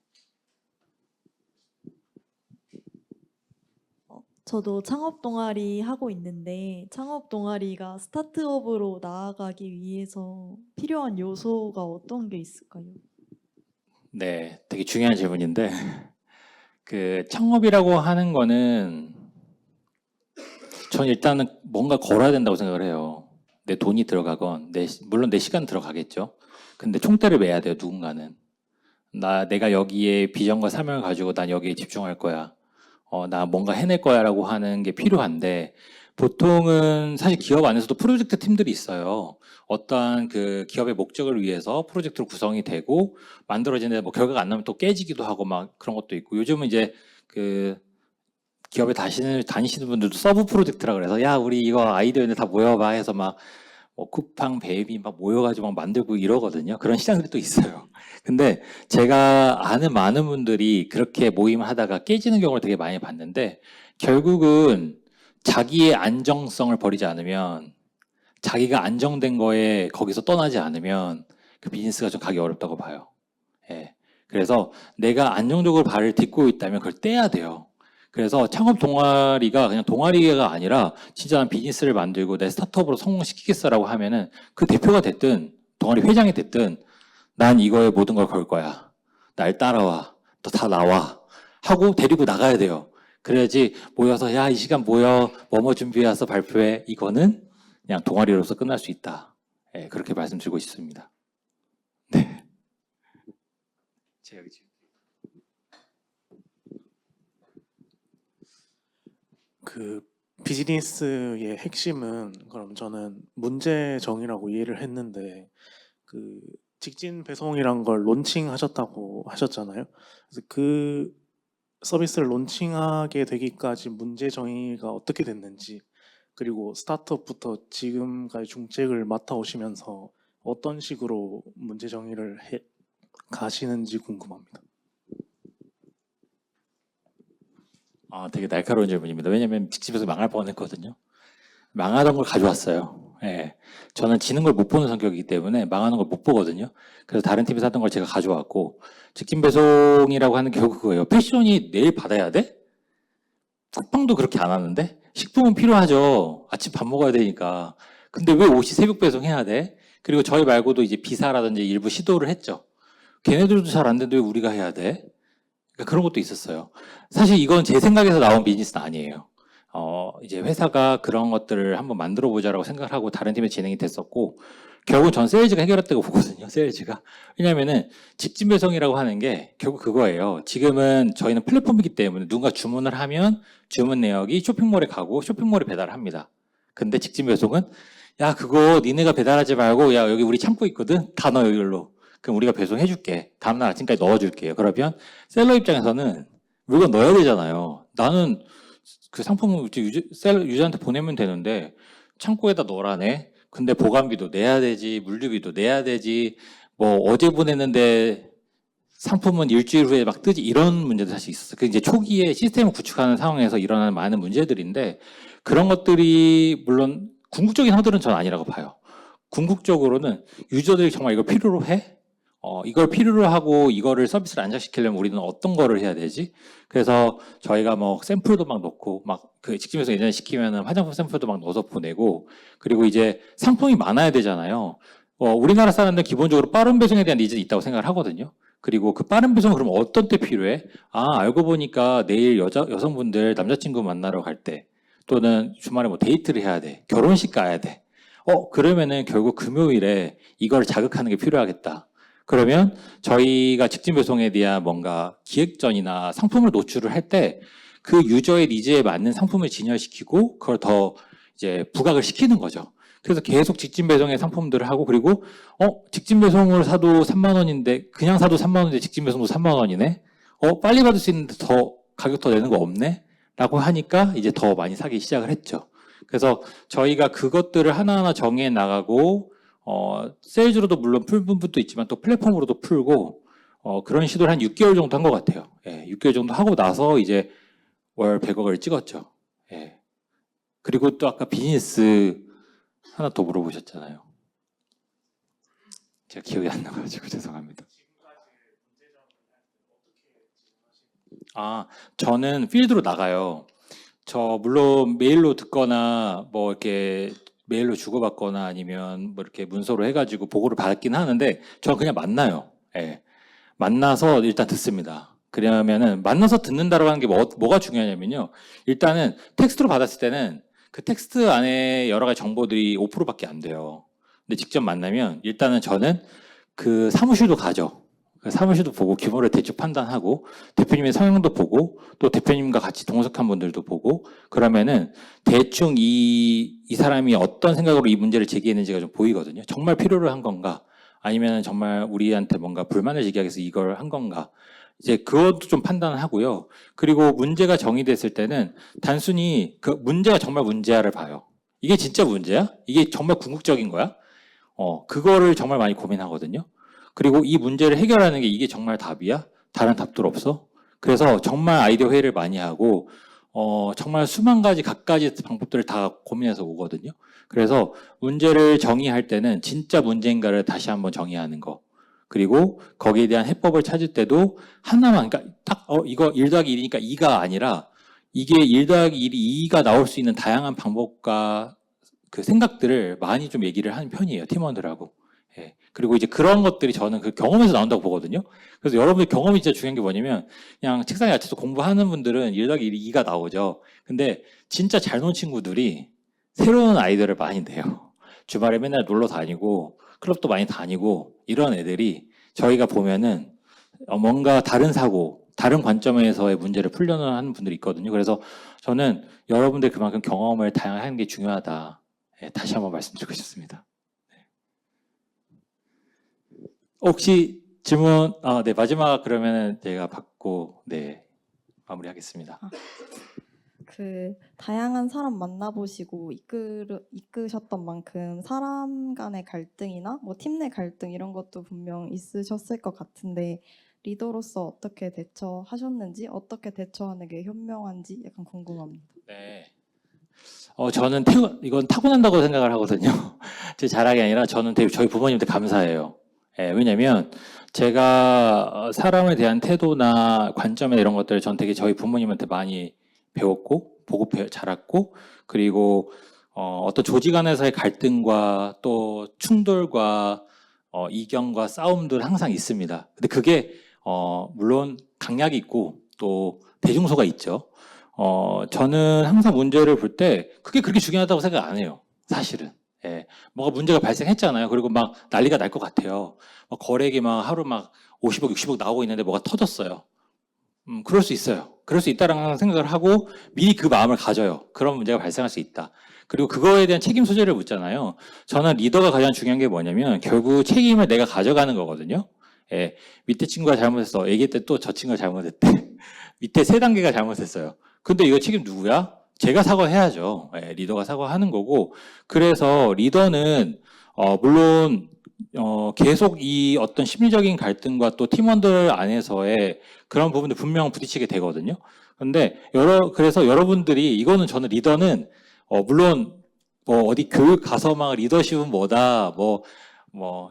저도 창업 동아리 하고 있는데 창업 동아리가 스타트업으로 나아가기 위해서 필요한 요소가 어떤 게 있을까요? 네, 되게 중요한 질문인데 그 창업이라고 하는 거는 전 일단은 뭔가 걸어야 된다고 생각을 해요. 내 돈이 들어가건 물론 내 시간 들어가겠죠. 근데 총대를 매야 돼요, 누군가는. 내가 여기에 비전과 사명을 가지고 난 여기에 집중할 거야. 나 뭔가 해낼 거야라고 하는 게 필요한데 보통은 사실 기업 안에서도 프로젝트 팀들이 있어요. 어떠한 그 기업의 목적을 위해서 프로젝트로 구성이 되고 만들어지는데 뭐 결과가 안 나면 또 깨지기도 하고 막 그런 것도 있고 요즘은 이제 그 기업에 다니시는 분들도 서브 프로젝트라 그래서 야 우리 이거 아이디어인데 다 모여봐 해서 막 뭐 쿠팡, 베이비 막 모여가지고 막 만들고 이러거든요. 그런 시장들이 또 있어요. 근데 제가 아는 많은 분들이 그렇게 모임을 하다가 깨지는 경우를 되게 많이 봤는데 결국은 자기의 안정성을 버리지 않으면 자기가 안정된 거에 거기서 떠나지 않으면 그 비즈니스가 좀 가기 어렵다고 봐요. 예. 그래서 내가 안정적으로 발을 딛고 있다면 그걸 떼야 돼요. 그래서 창업 동아리가 그냥 동아리가 아니라 진짜 난 비즈니스를 만들고 내 스타트업으로 성공시키겠어라고 하면은 그 대표가 됐든 동아리 회장이 됐든 난 이거에 모든 걸 걸 거야. 날 따라와. 너 다 나와. 하고 데리고 나가야 돼요. 그래야지 모여서 야, 이 시간 모여. 뭐뭐 준비해 와서 발표해. 이거는 그냥 동아리로서 끝날 수 있다. 예, 그렇게 말씀드리고 싶습니다. 네. 제가 여기 지금. 그 비즈니스의 핵심은 그럼 저는 문제 정의라고 이해를 했는데 그 직진 배송이란 걸 론칭하셨다고 하셨잖아요. 그래서 그 서비스를 론칭하게 되기까지 문제 정의가 어떻게 됐는지 그리고 스타트업부터 지금까지 중책을 맡아오시면서 어떤 식으로 문제 정의를 해 가시는지 궁금합니다. 되게 날카로운 질문입니다. 왜냐면 직집에서 망할 뻔했거든요. 망하던 걸 가져왔어요. 예. 저는 지는 걸 못 보는 성격이기 때문에 망하는 걸 못 보거든요. 그래서 다른 팀에서 하던 걸 제가 가져왔고 직진 배송이라고 하는 게 결국 그거예요. 패션이 내일 받아야 돼? 쿠팡도 그렇게 안 하는데? 식품은 필요하죠. 아침 밥 먹어야 되니까. 근데 왜 옷이 새벽 배송해야 돼? 그리고 저희 말고도 이제 비사라든지 일부 시도를 했죠. 걔네들도 잘 안 되는데 왜 우리가 해야 돼? 그러니까 그런 것도 있었어요. 사실 이건 제 생각에서 나온 비즈니스는 아니에요. 이제 회사가 그런 것들을 한번 만들어 보자라고 생각을 하고 다른 팀에 진행이 됐었고, 결국 전 세일즈가 해결했다고 보거든요, 세일즈가. 왜냐면은 직진 배송이라고 하는 게 결국 그거예요. 지금은 저희는 플랫폼이기 때문에 누군가 주문을 하면 주문 내역이 쇼핑몰에 가고 쇼핑몰에 배달을 합니다. 근데 직진 배송은 야, 그거 니네가 배달하지 말고 야, 여기 우리 창고 있거든? 다 넣어, 여기로. 그럼 우리가 배송해줄게. 다음날 아침까지 넣어줄게요. 그러면 셀러 입장에서는 물건 넣어야 되잖아요. 나는 그 상품을 유저한테 보내면 되는데 창고에다 넣으라네. 근데 보관비도 내야 되지, 물류비도 내야 되지. 뭐 어제 보냈는데 상품은 일주일 후에 막 뜨지 이런 문제도 사실 있었어요. 그 이제 초기에 시스템을 구축하는 상황에서 일어나는 많은 문제들인데 그런 것들이 물론 궁극적인 허들은 전 아니라고 봐요. 궁극적으로는 유저들이 정말 이걸 필요로 해? 이걸 필요로 하고 이거를 서비스를 안착시키려면 우리는 어떤 거를 해야 되지? 그래서 저희가 뭐 샘플도 막 넣고 막 그 직진에서 예전에 시키면은 화장품 샘플도 막 넣어서 보내고 그리고 이제 상품이 많아야 되잖아요. 우리나라 사람들 기본적으로 빠른 배송에 대한 니즈는 있다고 생각을 하거든요. 그리고 그 빠른 배송은 그럼 어떤 때 필요해? 알고 보니까 내일 여성분들 남자친구 만나러 갈 때 또는 주말에 뭐 데이트를 해야 돼. 결혼식 가야 돼. 그러면은 결국 금요일에 이걸 자극하는 게 필요하겠다. 그러면 저희가 직진 배송에 대한 뭔가 기획전이나 상품을 노출을 할 때 그 유저의 니즈에 맞는 상품을 진열시키고 그걸 더 이제 부각을 시키는 거죠. 그래서 계속 직진 배송의 상품들을 하고, 그리고 직진 배송을 사도 3만 원인데 그냥 사도 3만 원인데 직진 배송도 3만 원이네. 빨리 받을 수 있는데 더 가격 더 내는 거 없네? 라고 하니까 이제 더 많이 사기 시작을 했죠. 그래서 저희가 그것들을 하나하나 정해 나가고 세일즈로도 물론 풀 부분도 있지만 또 플랫폼으로도 풀고 그런 시도를 한 6개월 정도 한 것 같아요. 예, 6개월 정도 하고 나서 이제 월 100억을 찍었죠. 예. 그리고 또 아까 비즈니스 하나 더 물어보셨잖아요. 제가 기억이 안 나가지고 죄송합니다. 저는 필드로 나가요. 저 물론 메일로 듣거나 뭐 이렇게 메일로 주고받거나 아니면 뭐 이렇게 문서로 해가지고 보고를 받긴 하는데 저는 그냥 만나요. 예. 만나서 일단 듣습니다. 그러면은 만나서 듣는다라고 하는 게 뭐가 중요하냐면요. 일단은 텍스트로 받았을 때는 그 텍스트 안에 여러 가지 정보들이 5%밖에 안 돼요. 근데 직접 만나면 일단은 저는 그 사무실도 가죠. 그 사무실도 보고 규모를 대충 판단하고 대표님의 성향도 보고 또 대표님과 같이 동석한 분들도 보고 그러면은 대충 이 사람이 어떤 생각으로 이 문제를 제기했는지가 좀 보이거든요. 정말 필요로 한 건가? 아니면 정말 우리한테 뭔가 불만을 제기하기 위해서 이걸 한 건가? 이제 그것도 좀 판단을 하고요. 그리고 문제가 정의됐을 때는 단순히 그 문제가 정말 문제야를 봐요. 이게 진짜 문제야? 이게 정말 궁극적인 거야? 그거를 정말 많이 고민하거든요. 그리고 이 문제를 해결하는 게 이게 정말 답이야? 다른 답들 없어? 그래서 정말 아이디어 회의를 많이 하고 정말 수만 가지 갖가지 방법들을 다 고민해서 오거든요. 그래서 문제를 정의할 때는 진짜 문제인가를 다시 한번 정의하는 거. 그리고 거기에 대한 해법을 찾을 때도 하나만, 그러니까 딱 이거 1 더하기 1이니까 2가 아니라 이게 1 더하기 1이 2가 나올 수 있는 다양한 방법과 그 생각들을 많이 좀 얘기를 하는 편이에요. 팀원들하고. 예. 그리고 이제 그런 것들이 저는 그 경험에서 나온다고 보거든요. 그래서 여러분들 경험이 진짜 중요한 게 뭐냐면 그냥 책상에 앉아서 공부하는 분들은 1 더하기 1이 2가 나오죠. 근데 진짜 잘 논 친구들이 새로운 아이디어를 많이 내요. 주말에 맨날 놀러 다니고 클럽도 많이 다니고 이런 애들이 저희가 보면은 뭔가 다른 사고, 다른 관점에서의 문제를 풀려는 하는 분들이 있거든요. 그래서 저는 여러분들 그만큼 경험을 다양하게 하는 게 중요하다. 네, 다시 한번 말씀드리고 싶습니다. 혹시 질문, 네, 마지막 그러면은 제가 받고, 네, 마무리하겠습니다. 그 다양한 사람 만나보시고 이끄셨던 만큼 사람 간의 갈등이나 뭐 팀 내 갈등 이런 것도 분명 있으셨을 것 같은데 리더로서 어떻게 대처하셨는지 어떻게 대처하는 게 현명한지 약간 궁금합니다. 네. 저는 이건 타고난다고 생각을 하거든요. 제 자랑이 아니라 저는 되게 저희 부모님한테 감사해요. 예, 왜냐면 제가 사람에 대한 태도나 관점이나 이런 것들을 전 되게 저희 부모님한테 많이 배웠고 보고 자랐고 그리고 어떤 조직 안에서의 갈등과 또 충돌과 이견과 싸움들 항상 있습니다. 근데 그게 물론 강약이 있고 또 대중소가 있죠. 저는 항상 문제를 볼 때 그게 그렇게 중요하다고 생각 안 해요. 사실은. 예, 뭐가 문제가 발생했잖아요. 그리고 막 난리가 날 것 같아요. 막 거래액이 막 하루 막 50억, 60억 나오고 있는데 뭐가 터졌어요. 그럴 수 있어요. 그럴 수 있다라는 생각을 하고 미리 그 마음을 가져요. 그런 문제가 발생할 수 있다. 그리고 그거에 대한 책임 소재를 묻잖아요. 저는 리더가 가장 중요한 게 뭐냐면 결국 책임을 내가 가져가는 거거든요. 예, 밑에 친구가 잘못했어. 얘기할 때 또 저 친구가 잘못했대. 밑에 3단계가 잘못했어요. 근데 이거 책임 누구야? 제가 사과해야죠. 예, 리더가 사과하는 거고. 그래서 리더는 물론 계속 이 어떤 심리적인 갈등과 또 팀원들 안에서의 그런 부분들 분명 부딪히게 되거든요. 근데 그래서 여러분들이 이거는 저는 리더는 물론 뭐 어디 교육 가서 막 리더십은 뭐다 뭐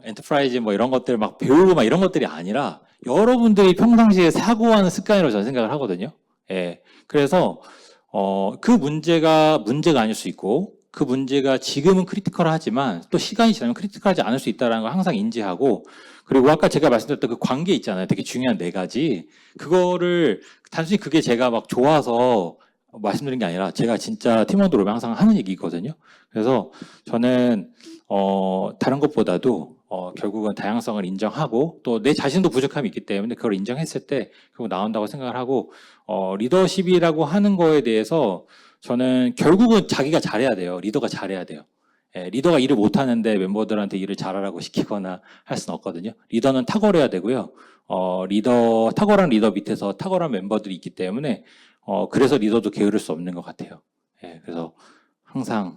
엔터프라이즈 뭐 이런 것들 막 배우고 막 이런 것들이 아니라 여러분들이 평상시에 사고하는 습관이라고 저는 생각을 하거든요. 예. 그래서 그 문제가 아닐 수 있고 그 문제가 지금은 크리티컬하지만 또 시간이 지나면 크리티컬하지 않을 수 있다는 걸 항상 인지하고 그리고 아까 제가 말씀드렸던 그 관계 있잖아요. 되게 중요한 4가지. 그거를 단순히 그게 제가 막 좋아서 말씀드린 게 아니라 제가 진짜 팀원들 오면 항상 하는 얘기거든요. 그래서 저는 다른 것보다도 결국은 다양성을 인정하고 또 내 자신도 부족함이 있기 때문에 그걸 인정했을 때 결국 나온다고 생각을 하고 리더십이라고 하는 거에 대해서 저는 결국은 자기가 잘해야 돼요. 리더가 잘해야 돼요. 예, 리더가 일을 못하는데 멤버들한테 일을 잘하라고 시키거나 할 수는 없거든요. 리더는 탁월해야 되고요. 탁월한 리더 밑에서 탁월한 멤버들이 있기 때문에 그래서 리더도 게으를 수 없는 것 같아요. 예, 그래서 항상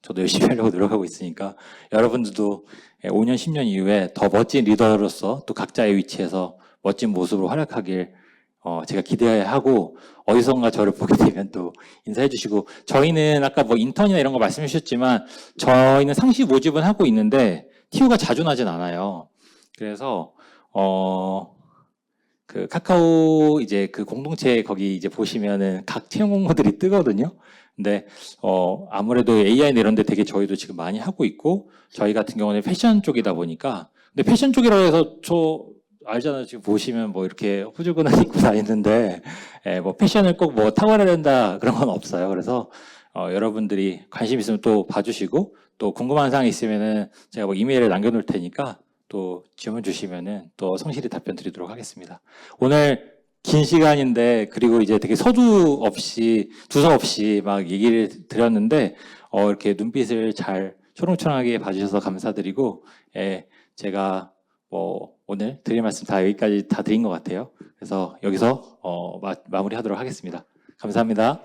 저도 열심히 하려고 노력하고 있으니까 여러분들도 5년, 10년 이후에 더 멋진 리더로서 또 각자의 위치에서 멋진 모습으로 활약하길 제가 기대해야 하고 어디선가 저를 보게 되면 또 인사해 주시고 저희는 아까 뭐 인턴이나 이런 거 말씀해 주셨지만 저희는 상시 모집은 하고 있는데 TO가 자주 나진 않아요. 그래서 그 카카오 이제 그 공동체 거기 이제 보시면은 각 채용 공고들이 뜨거든요. 근데 아무래도 AI 이런 데 되게 저희도 지금 많이 하고 있고 저희 같은 경우는 패션 쪽이다 보니까 근데 패션 쪽이라고 해서 저 알잖아요. 지금 보시면 뭐 이렇게 후줄근한 입고 다니는데 뭐 패션을 꼭 뭐 탁월해야 된다 그런 건 없어요. 그래서 여러분들이 관심 있으면 또 봐주시고 또 궁금한 사항 있으면은 제가 뭐 이메일을 남겨놓을 테니까 또 질문 주시면은 또 성실히 답변 드리도록 하겠습니다. 오늘 긴 시간인데 그리고 이제 되게 서두 없이 두서 없이 막 얘기를 드렸는데 이렇게 눈빛을 잘 초롱초롱하게 봐주셔서 감사드리고 제가 뭐 오늘 드릴 말씀 다 여기까지 다 드린 것 같아요. 그래서 여기서 마무리하도록 하겠습니다. 감사합니다.